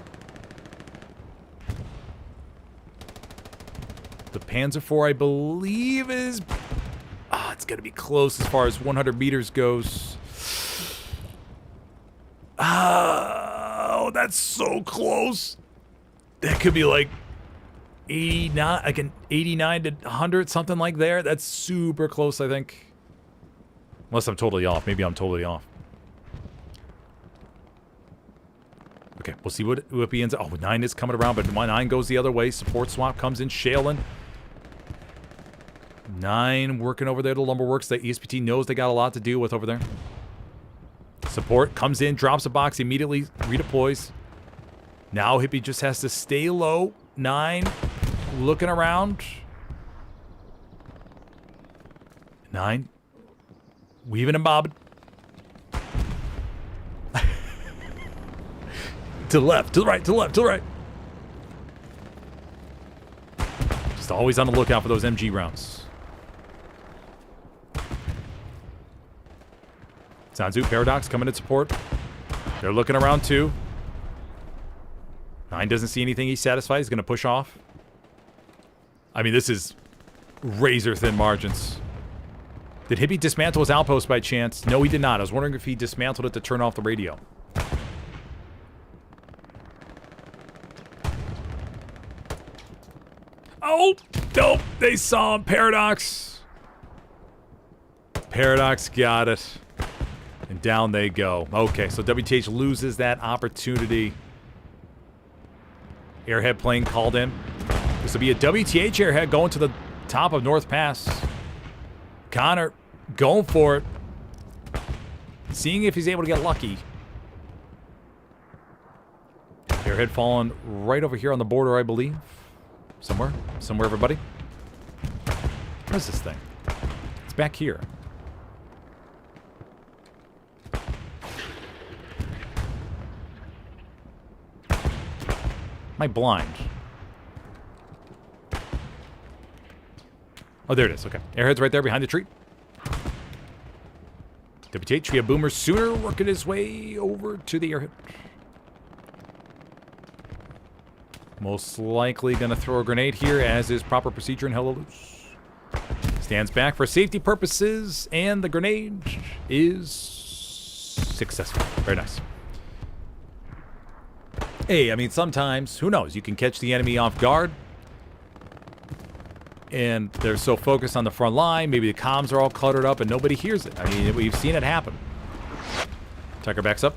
The Panzer IV, I believe, is... it's going to be close as far as 100 meters goes. Oh, that's so close. That could be like 89, like an 89 to 100, something like there. That's super close, I think. Unless I'm totally off. Maybe I'm totally off. Okay, we'll see what he ends up. Oh, 9 is coming around, but 9 goes the other way. Support swap comes in. Shailen. 9 working over there. The lumber works. The ESPT knows they got a lot to deal with over there. Support comes in, drops a box, immediately redeploys. Now Hippie just has to stay low. 9 looking around. 9 weaving and bobbing. To the left, to the right, to the left, to the right. Just always on the lookout for those MG rounds. Sanzu, Paradox coming in support. They're looking around too. 9 doesn't see anything. He's satisfied. He's going to push off. I mean, this is razor thin margins. Did Hippie dismantle his outpost by chance? No, he did not. I was wondering if he dismantled it to turn off the radio. Oh, nope. They saw him. Paradox. Paradox got it. And down they go. Okay, so WTH loses that opportunity. Airhead plane called in. This will be a WTH airhead going to the top of North Pass. Connor going for it. Seeing if he's able to get lucky. Airhead falling right over here on the border, I believe. Somewhere, everybody. What is this thing? It's back here. Am I blind? Oh, there it is. Okay. Airhead's right there behind the tree. WTH, we have Boomer Sooner working his way over to the airhead. Most likely going to throw a grenade here, as is proper procedure in Helios. Stands back for safety purposes, and the grenade is successful. Very nice. Hey, I mean, sometimes, who knows, you can catch the enemy off guard, and they're so focused on the front line, maybe the comms are all cluttered up and nobody hears it. I mean, we've seen it happen. Tucker backs up.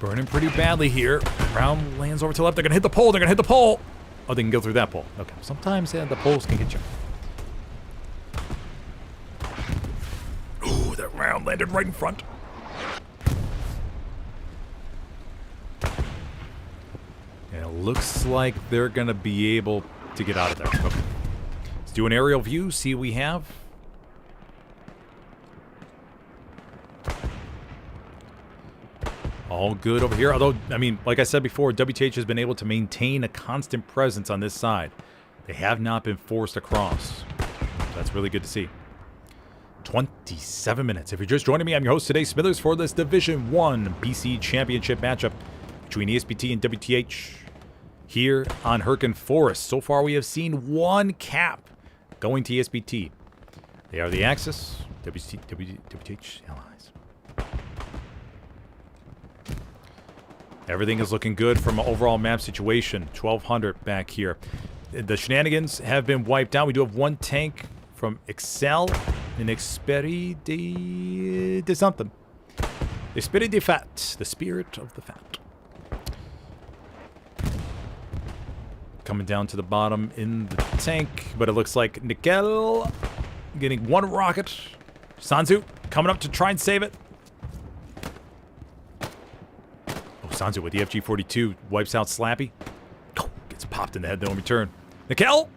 Burning pretty badly here. Round lands over to the left. They're going to hit the pole. They're going to hit the pole. Oh, they can go through that pole. Okay. Sometimes the poles can hit you. Ooh, that round landed right in front. And it looks like they're going to be able to get out of there. Okay. Let's do an aerial view. See what we have. All good over here. Although, I mean, like I said before, WTH has been able to maintain a constant presence on this side. They have not been forced across. That's really good to see. 27 minutes. If you're just joining me, I'm your host today, Smithers, for this Division 1 BC Championship matchup between ESPT and WTH here on Hurtgen Forest. So far, we have seen one cap going to ESPT. They are the Axis, WTH allies. Everything is looking good from an overall map situation. 1200 back here. The shenanigans have been wiped out. We do have one tank from Excel and Esprit de something. Esprit de Fat. The spirit of the fat. coming down to the bottom in the tank, but it looks like Nickel getting one rocket. Sanzu coming up to try and save it. Oh, Sanzu with the FG-42 wipes out Slappy. Oh, gets popped in the head though in return. Nickel!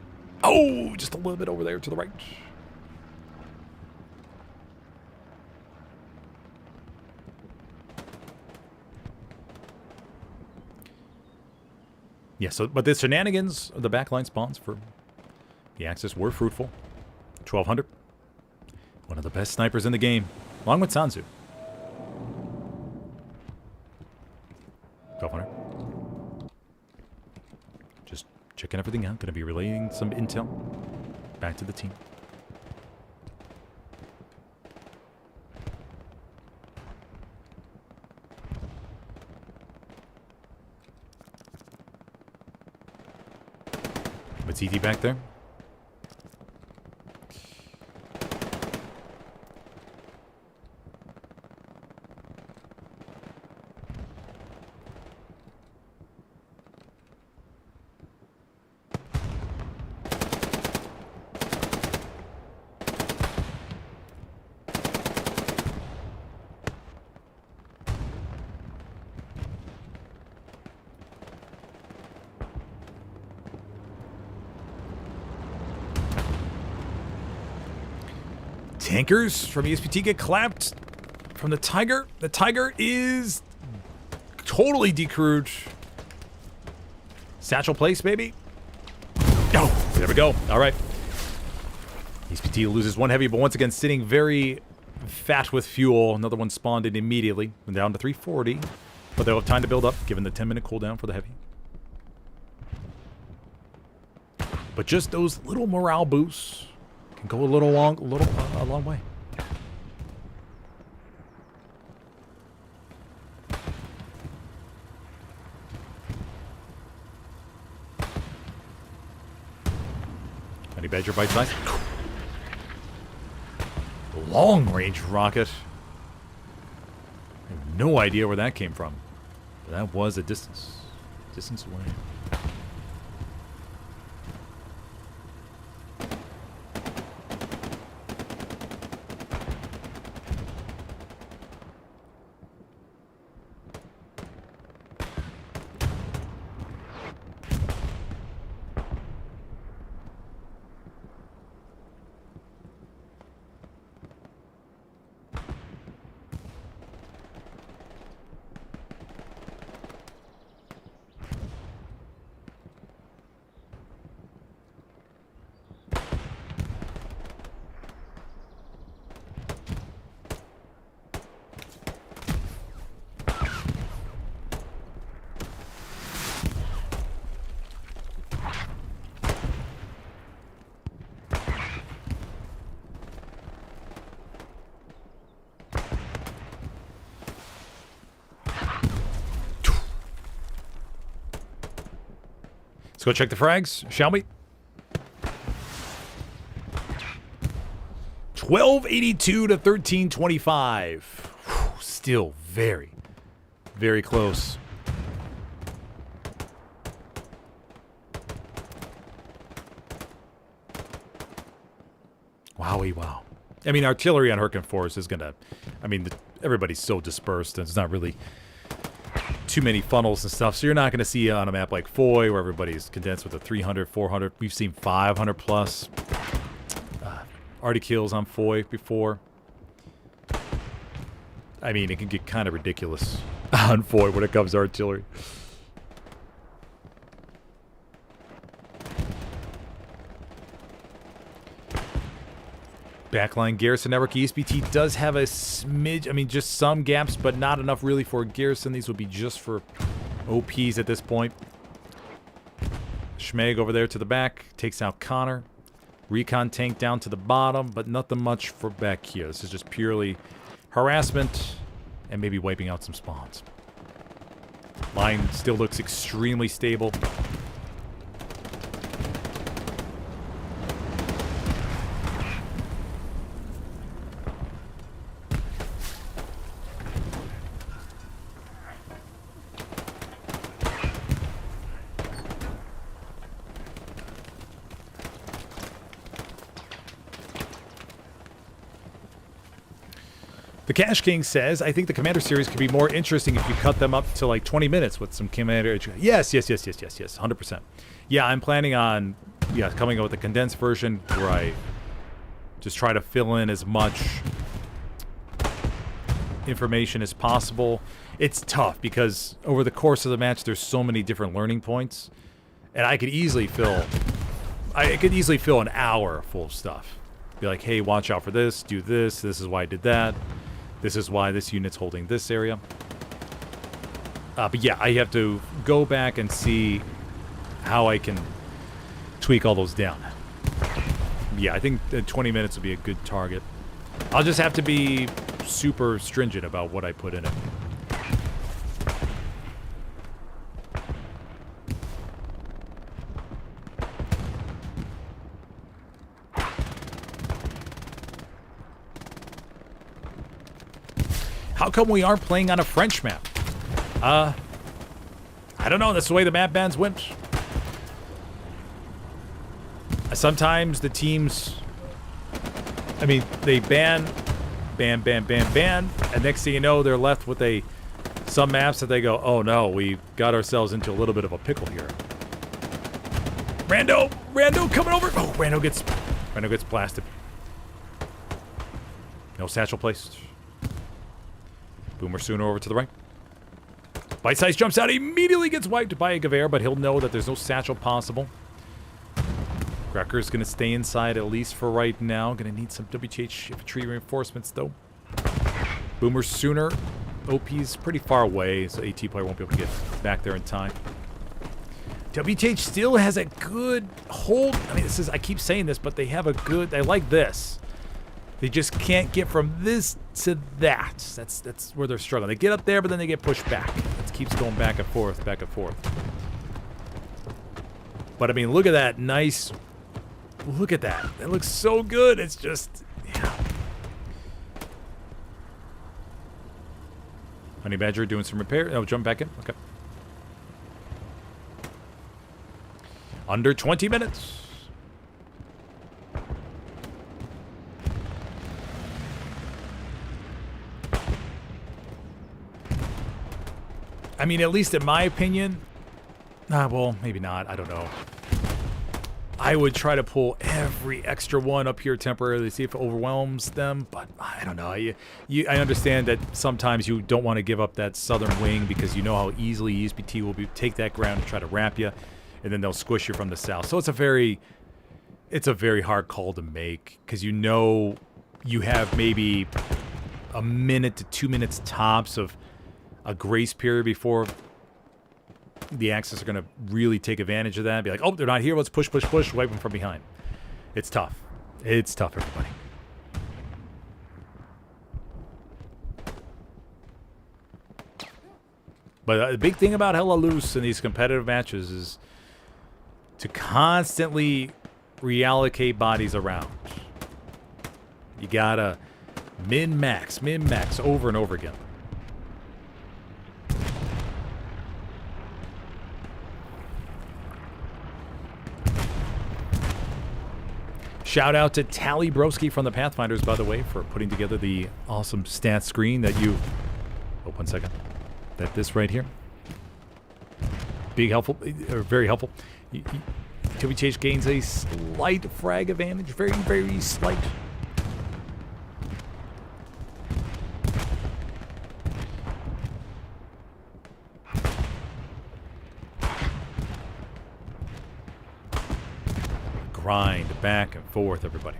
Oh, just a little bit over there to the right. Yeah, so, but the shenanigans of the backline spawns for the Axis were fruitful. 1200. One of the best snipers in the game, along with Sanzu. 1200. Just checking everything out. Gonna be relaying some intel back to the team. What's ED back there? Tankers from ESPT get clapped from the Tiger. The Tiger is totally decrewed. Satchel place, baby. Oh, there we go. All right. ESPT loses one heavy, but once again sitting very fat with fuel. Another one spawned in immediately. Went down to 340, but they'll have time to build up, given the 10-minute cooldown for the heavy. But just those little morale boosts can go a long way. Honey Badger bite size. Long range rocket. I have no idea where that came from. But that was a distance away. Let's go check the frags, shall we? 1282 to 1325. Whew, still very, very close. Wowie wow. I mean, artillery on Hurtgen Forest is gonna... I mean, everybody's so dispersed, and it's not really too many funnels and stuff, so you're not going to see on a map like Foy where everybody's condensed with a 300, 400. We've seen 500 plus arty kills on Foy before. I mean, it can get kind of ridiculous on Foy when it comes to artillery. Backline Garrison Network ESPT does have a smidge, I mean, just some gaps, but not enough really for Garrison. These would be just for OPs at this point. Schmeg over there to the back, takes out Connor. Recon tank down to the bottom, but nothing much for back here. This is just purely harassment and maybe wiping out some spawns. Line still looks extremely stable. The Cash King says, I think the Commander series could be more interesting if you cut them up to like 20 minutes with some Commander. Yes, 100%. Yeah, I'm planning on coming up with a condensed version where I just try to fill in as much information as possible. It's tough because over the course of the match, there's so many different learning points, and I could easily fill an hour full of stuff. Be like, hey, watch out for this, do this, this is why I did that, this is why this unit's holding this area. But yeah, I have to go back and see how I can tweak all those down. Yeah, I think 20 minutes would be a good target. I'll just have to be super stringent about what I put in it. How come we aren't playing on a French map? I don't know. That's the way the map bans went. Sometimes the teams, I mean, they ban, and next thing you know, they're left with some maps that they go, oh no, we got ourselves into a little bit of a pickle here. Rando coming over. Oh, Rando gets blasted. No satchel placed. Boomer Sooner over to the right. Bite Size jumps out, immediately gets wiped by a Gewehr, but he'll know that there's no satchel possible. Grecker's going to stay inside, at least for right now. Going to need some WTH infantry reinforcements, though. Boomer Sooner. OP's pretty far away, so AT player won't be able to get back there in time. WTH still has a good hold. I mean, I keep saying this, but they have a good... They like this. They just can't get from this to that. That's where they're struggling. They get up there, but then they get pushed back. It keeps going back and forth, back and forth. But, I mean, look at that nice... Look at that. That looks so good. It's just... Yeah. Honey Badger doing some repair. Oh, jump back in. Okay. Under 20 minutes. I mean, at least in my opinion, well, maybe not. I don't know. I would try to pull every extra one up here temporarily, see if it overwhelms them, but I don't know. I understand that sometimes you don't want to give up that southern wing because you know how easily ESPT will take that ground and try to wrap you, and then they'll squish you from the south. So it's a very hard call to make because you know you have maybe a minute to 2 minutes tops of a grace period before the Axis are going to really take advantage of that. Be like, oh, they're not here. Let's push, wipe them from behind. It's tough. It's tough, everybody. But the big thing about Hella Loose in these competitive matches is to constantly reallocate bodies around. You gotta min-max over and over again. Shout out to Tally Broski from the Pathfinders, by the way, for putting together the awesome stat screen that you... Oh, 1 second. This right here. Big helpful, or very helpful. WTH gains a slight frag advantage. Very, very slight. Grind back and forth, everybody.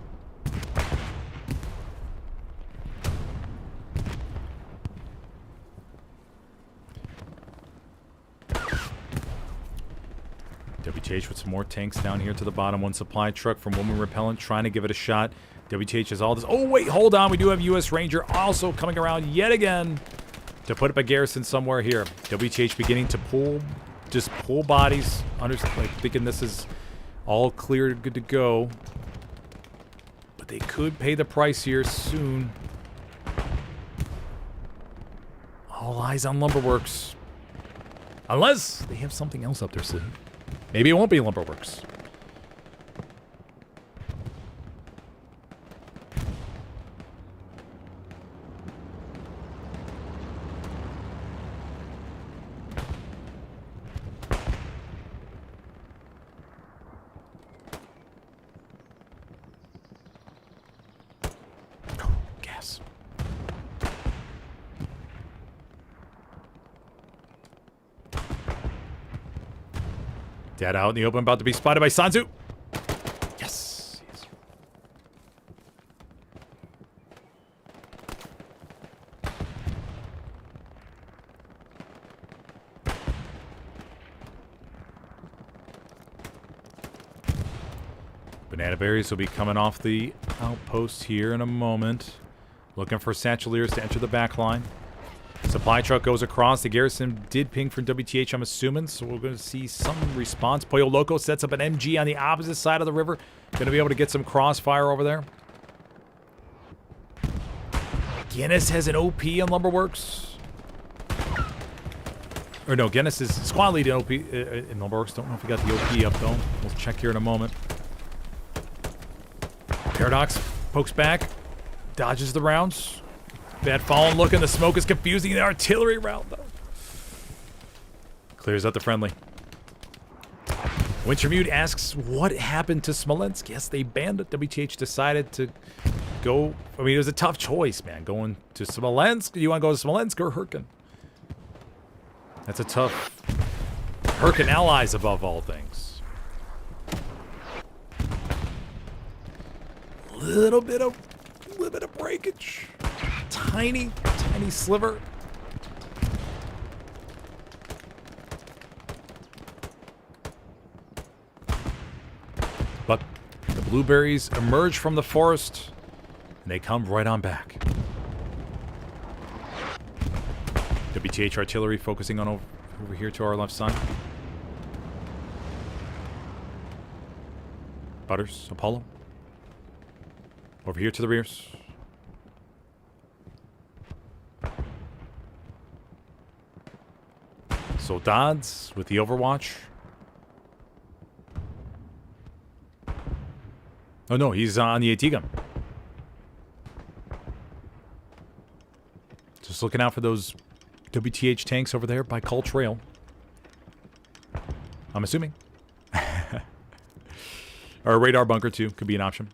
WTH with some more tanks down here to the bottom. One supply truck from Woman Repellent trying to give it a shot. WTH has all this. Oh, wait, hold on. We do have U.S. Ranger also coming around yet again to put up a garrison somewhere here. WTH beginning to pull bodies. Like, thinking this is all clear, good to go. But they could pay the price here soon. All eyes on Lumberworks. Unless they have something else up their sleeve. Maybe it won't be Lumberworks. Dead out in the open, about to be spotted by Sanzu. Yes. Yes. Banana berries will be coming off the outpost here in a moment. Looking for Satcheliers to enter the back line. Supply truck goes across. The garrison did ping from WTH, I'm assuming, so we're going to see some response. Pollo Loco sets up an MG on the opposite side of the river. Going to be able to get some crossfire over there. Guinness has an OP on Lumberworks. Or no, Guinness is squad lead in OP in Lumberworks. Don't know if he got the OP up, though. We'll check here in a moment. Paradox pokes back. Dodges the rounds. Bad fallen looking. The smoke is confusing the artillery round, though. Clears out the friendly. Wintermute asks, what happened to Smolensk? Yes, they banned it. WTH decided to go. I mean, it was a tough choice, man. Going to Smolensk. You want to go to Smolensk or Hurtgen? That's a tough. Hurtgen allies above all things. Little bit of breakage. Tiny sliver. But the blueberries emerge from the forest, and they come right on back. WTH artillery focusing on over here to our left side. Butters, Apollo. Over here to the rears. Soldats with the Overwatch. Oh no, he's on the AT gun. Just looking out for those WTH tanks over there by Cull Trail. I'm assuming. Or a radar bunker too, could be an option.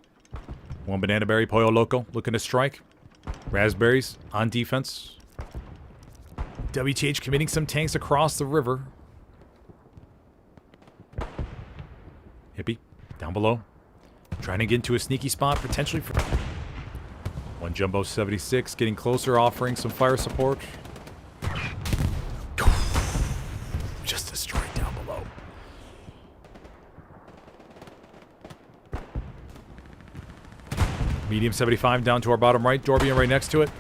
One banana berry, Pollo Loco looking to strike. Raspberries on defense. WTH committing some tanks across the river. Hippie, down below. Trying to get into a sneaky spot, potentially for... One Jumbo 76, getting closer, offering some fire support. Just a strike down below. Medium 75 down to our bottom right. Dorbian right next to it.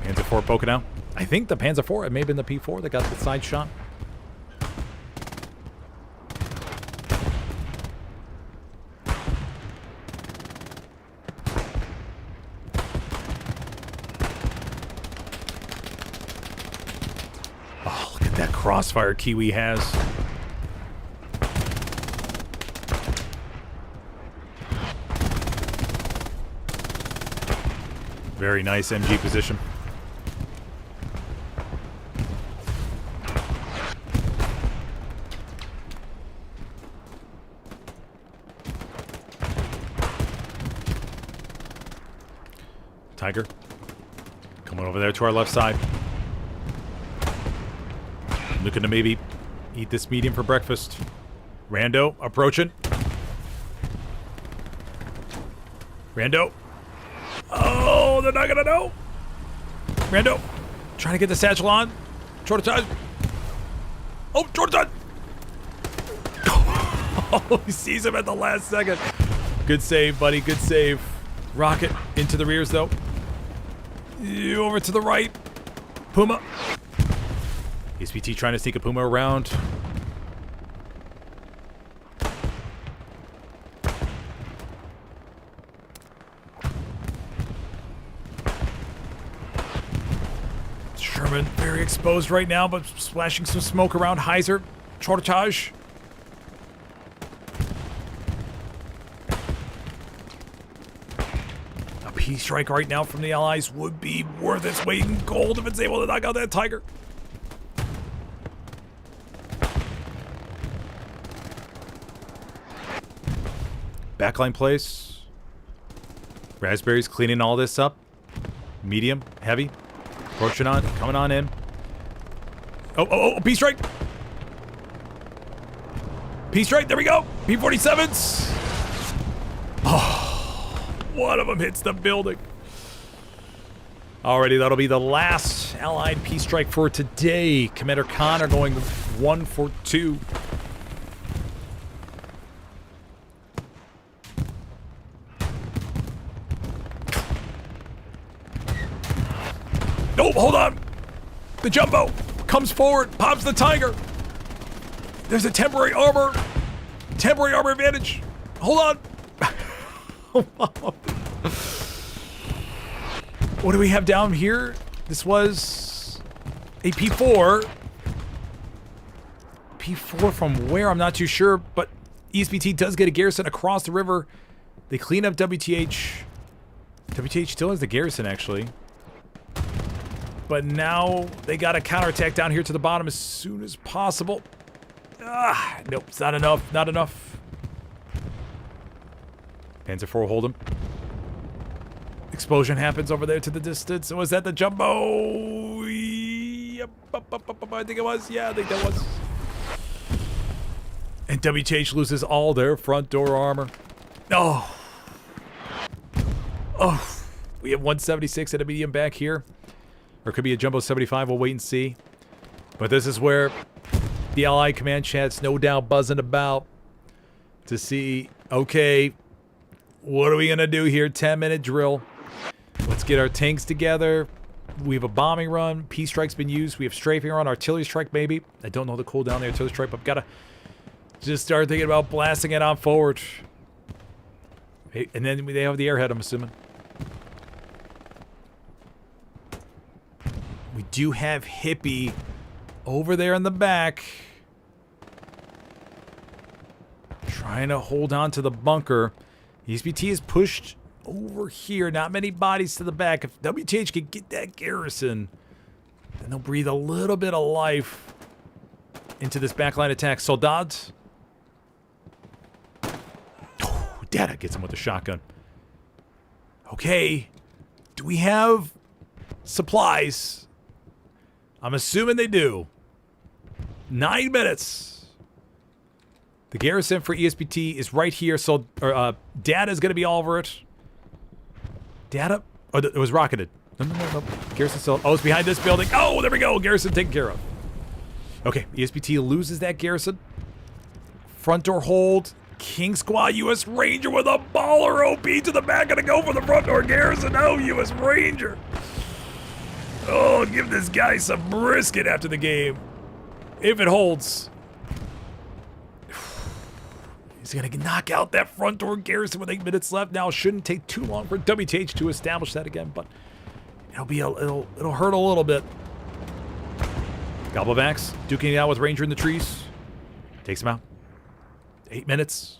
Panzer IV poking out. I think the Panzer IV, it may have been the P4 that got the side shot. Oh, look at that crossfire Kiwi has. Very nice MG position. Tiger. Coming over there to our left side. Looking to maybe eat this medium for breakfast. Rando approaching. Rando. Oh, they're not gonna know. Rando. Trying to get the satchel on. Jordan. Oh, Jordan. Oh, he sees him at the last second. Good save, buddy. Good save. Rocket into the rears, though. Over to the right. Puma. ESPT trying to sneak a Puma around. Sherman very exposed right now, but splashing some smoke around Heiser. Chortage. Strike right now from the Allies would be worth its weight in gold if it's able to knock out that Tiger. Backline place. Raspberries cleaning all this up. Medium, heavy. Approaching on, coming on in. Oh, P-strike! P-strike, there we go! P-47s! Oh, one of them hits the building. Alrighty, that'll be the last Allied P-strike for today. Commander Khan are going 1 for 2. Oh, hold on! The Jumbo comes forward, pops the Tiger. There's a temporary armor advantage. Hold on. What do we have down here? This was a P4. P4 from where? I'm not too sure, but ESPT does get a garrison across the river. They clean up WTH. WTH still has the garrison, actually. But now they got to counterattack down here to the bottom as soon as possible. Nope, it's not enough. Not enough. Panzer IV, hold him. Explosion happens over there to the distance. Was that the Jumbo? Yep, I think it was. Yeah, I think that was. And WTH loses all their front door armor. Oh. Oh. We have 176 at a medium back here. Or it could be a Jumbo 75. We'll wait and see. But this is where the Allied command chat's no doubt buzzing about to see, okay, what are we going to do here? 10-minute drill. Let's get our tanks together. We have a bombing run. P-strike's been used. We have strafing run. Artillery strike, maybe. I don't know the cooldown there. Artillery strike, but got to just start thinking about blasting it on forward. And then they have the airhead, I'm assuming. We do have Hippie over there in the back. Trying to hold on to the bunker. ESPT is pushed over here. Not many bodies to the back. If WTH can get that garrison, then they'll breathe a little bit of life into this backline attack. Soldats. Oh, Data gets him with a shotgun. Okay. Do we have supplies? I'm assuming they do. 9 minutes. The garrison for ESPT is right here, so Data is going to be all over it. Data? Oh, it was rocketed. No. Garrison still. Oh, it's behind this building. Oh, there we go. Garrison taken care of. Okay, ESPT loses that garrison. Front door hold. King Squad, U.S. Ranger with a baller OP to the back. Gonna go for the front door garrison. Oh, U.S. Ranger. Oh, give this guy some brisket after the game. If it holds. He's going to knock out that front door garrison with 8 minutes left. Now, it shouldn't take too long for WTH to establish that again, but it'll hurt a little bit. Gobblevax duking it out with Ranger in the trees. Takes him out. 8 minutes.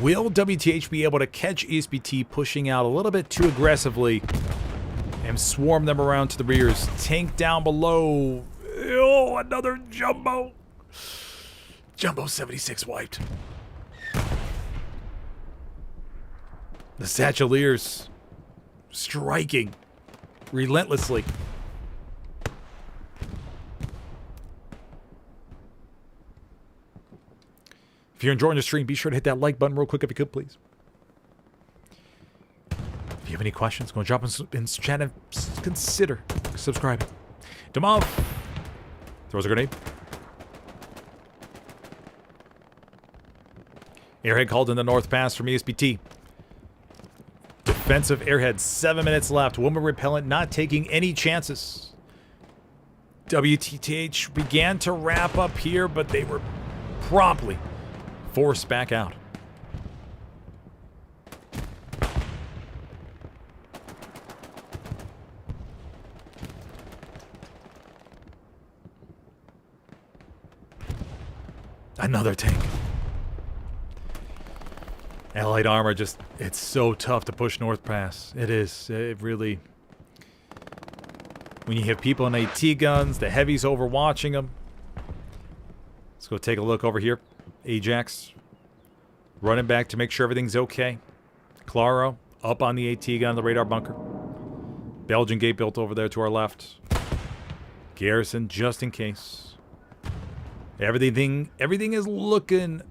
Will WTH be able to catch ESPT pushing out a little bit too aggressively and swarm them around to the rears? Tank down below. Oh, another Jumbo. Jumbo 76 wiped. The Satcheliers striking relentlessly. If you're enjoying the stream, be sure to hit that like button real quick if you could, please. If you have any questions, go and drop in chat and consider subscribing. Demov throws a grenade. Airhead called in the North Pass from ESPT. Defensive airhead, 7 minutes left. Woman repellent not taking any chances. WTH began to wrap up here, but they were promptly forced back out. Another tank. Allied armor just, it's so tough to push North Pass. It is. It really. When you have people in AT guns, the heavies overwatching them. Let's go take a look over here. Ajax running back to make sure everything's okay. Claro up on the AT gun on the radar bunker. Belgian gate built over there to our left. Garrison, just in case. Everything is looking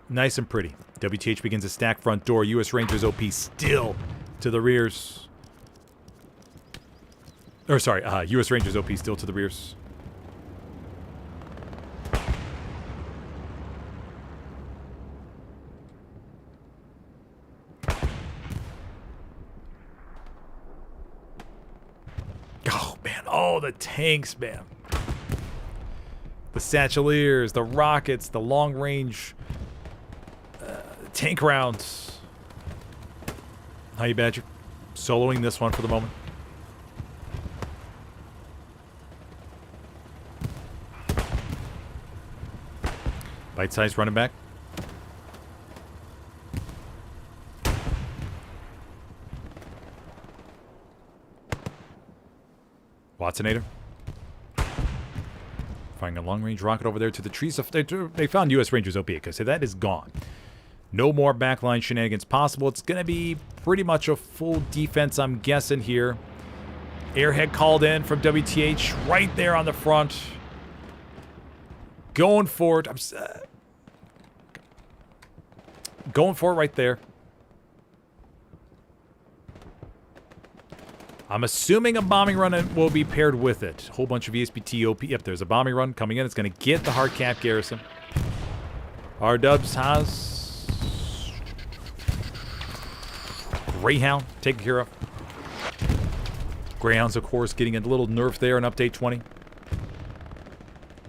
nice and pretty. WTH begins to stack front door. U.S. Rangers OP still to the rears. Or sorry, U.S. Rangers OP still to the rears. Oh, man. Oh, the tanks, man. The Satcheliers, the rockets, the long-range tank rounds. How you, Badger? Soloing this one for the moment. Bite-sized running back. Watsonator. Firing a long-range rocket over there to the trees. They found U.S. Rangers OP, because that is gone. No more backline shenanigans possible. It's going to be pretty much a full defense, I'm guessing, here. Airhead called in from WTH right there on the front. Going for it. Going for it right there. I'm assuming a bombing run will be paired with it. A whole bunch of ESPT OP. Yep, there's a bombing run coming in. It's going to get the hard cap garrison. Our Dubs has Greyhound taken care of. Greyhounds, of course, getting a little nerf there in update 20.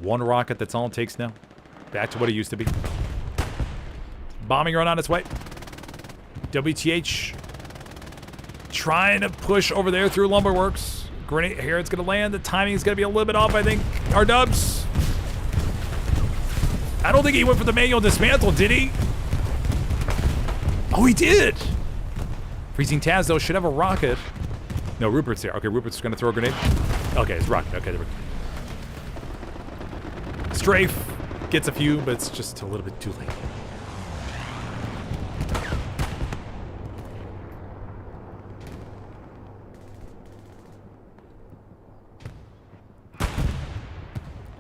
One rocket, that's all it takes now. Back to what it used to be. Bombing run on its way. WTH trying to push over there through Lumberworks. Grenade here, it's going to land. The timing is going to be a little bit off, I think. Our Dubs. I don't think he went for the manual dismantle, did he? Oh, he did. Freezing Taz, though, should have a rocket. No, Rupert's there. Okay, Rupert's going to throw a grenade. Okay, it's rocket. Okay, there we go. Strafe gets a few, but it's just a little bit too late.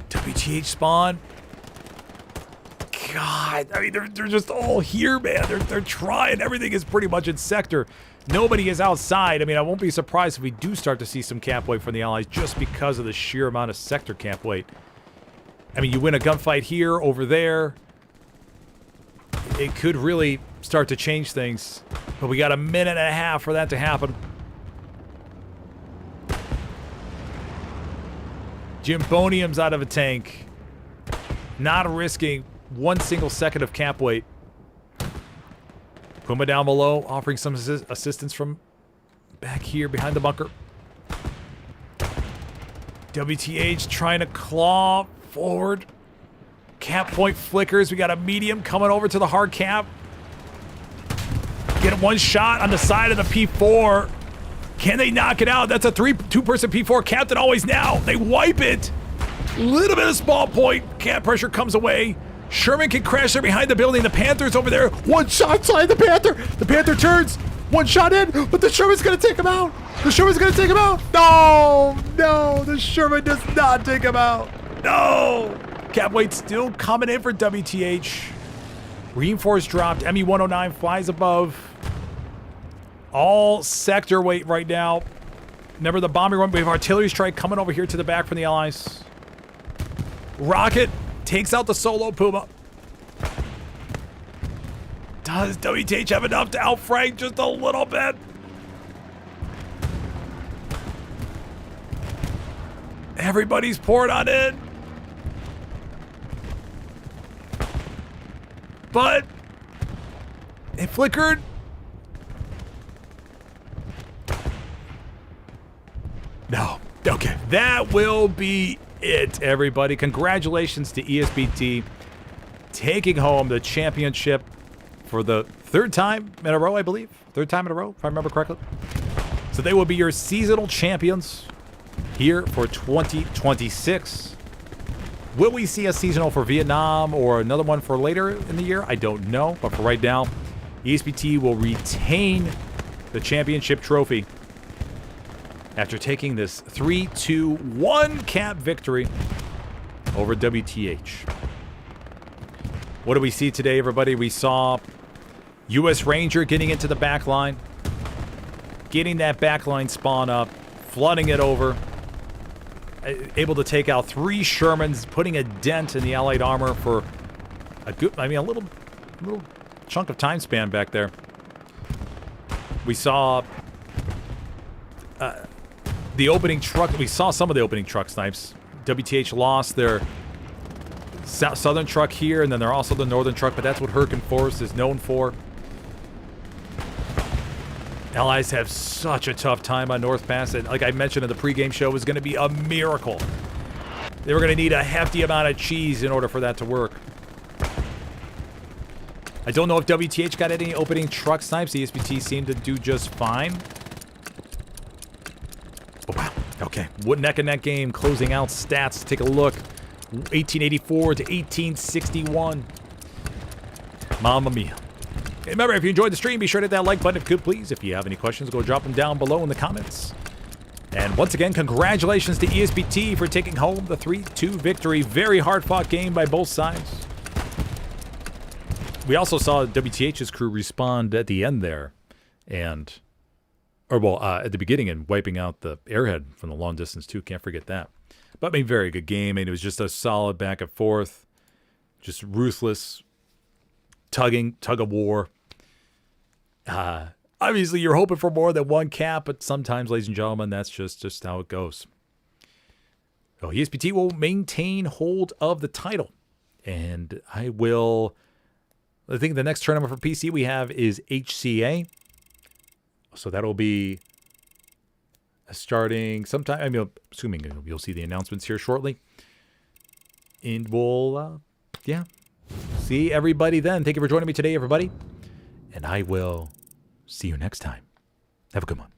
WTH spawn. God, I mean, they're just all here, man. They're trying. Everything is pretty much in sector. Nobody is outside. I mean, I won't be surprised if we do start to see some camp weight from the Allies just because of the sheer amount of sector camp weight. I mean, you win a gunfight here, over there. It could really start to change things. But we got a minute and a half for that to happen. Jimbonium's out of a tank. Not risking one single second of camp weight. Puma down below, offering some assistance from back here behind the bunker. WTH trying to claw forward. Cap point flickers. We got a medium coming over to the hard cap. Get one shot on the side of the P4. Can they knock it out? That's a two-person P4. Captain always now. They wipe it. Little bit of small point. Cap pressure comes away. Sherman can crash there behind the building. The Panther's over there. One shot inside the Panther. The Panther turns. One shot in, but the Sherman's going to take him out. The Sherman's going to take him out. No, no, the Sherman does not take him out. No. Cap weight still coming in for WTH. Reinforced dropped. ME-109 flies above. All sector weight right now. Remember the bombing run. We have artillery strike coming over here to the back from the Allies. Rocket takes out the solo Puma. Does WTH have enough to outflank just a little bit? Everybody's poured on in. But it flickered. No. Okay. That will be it, everybody. Congratulations to ESPT taking home the championship for the third time in a row, I believe. Third time in a row, if I remember correctly. So they will be your seasonal champions here for 2026. Will we see a seasonal for Vietnam or another one for later in the year? I don't know. But for right now, ESPT will retain the championship trophy after taking this 3-2-1 cap victory over WTH. What do we see today, everybody? We saw U.S. Ranger getting into the back line, getting that back line spawn up, flooding it over, able to take out 3 Shermans, putting a dent in the Allied armor for a good, a little chunk of time span back there. We saw the opening truck. We saw some of the opening truck snipes. WTH lost their southern truck here, and then they're also the northern truck, but that's what Hurtgen Forest is known for. Allies have such a tough time on North Pass, and like I mentioned in the pregame show, it was going to be a miracle. They were going to need a hefty amount of cheese in order for that to work. I don't know if WTH got any opening truck snipes. ESPT seemed to do just fine. Oh, wow. Okay. What neck and neck game, closing out stats. Take a look. 1884 to 1861. Mamma mia. Hey, remember, if you enjoyed the stream, be sure to hit that like button if you could, please. If you have any questions, go drop them down below in the comments. And once again, congratulations to ESPT for taking home the 3-2 victory. Very hard-fought game by both sides. We also saw WTH's crew respond at the end there. At the beginning and wiping out the airhead from the long distance, too. Can't forget that. But, very good game. It was just a solid back and forth. Just ruthless tug of war. Obviously, you're hoping for more than one cap, but sometimes, ladies and gentlemen, that's just how it goes. So ESPT will maintain hold of the title. And I think the next tournament for PC we have is HCA. So that'll be starting sometime. Assuming you'll see the announcements here shortly. And we'll, see everybody then. Thank you for joining me today, everybody. And I will see you next time. Have a good one.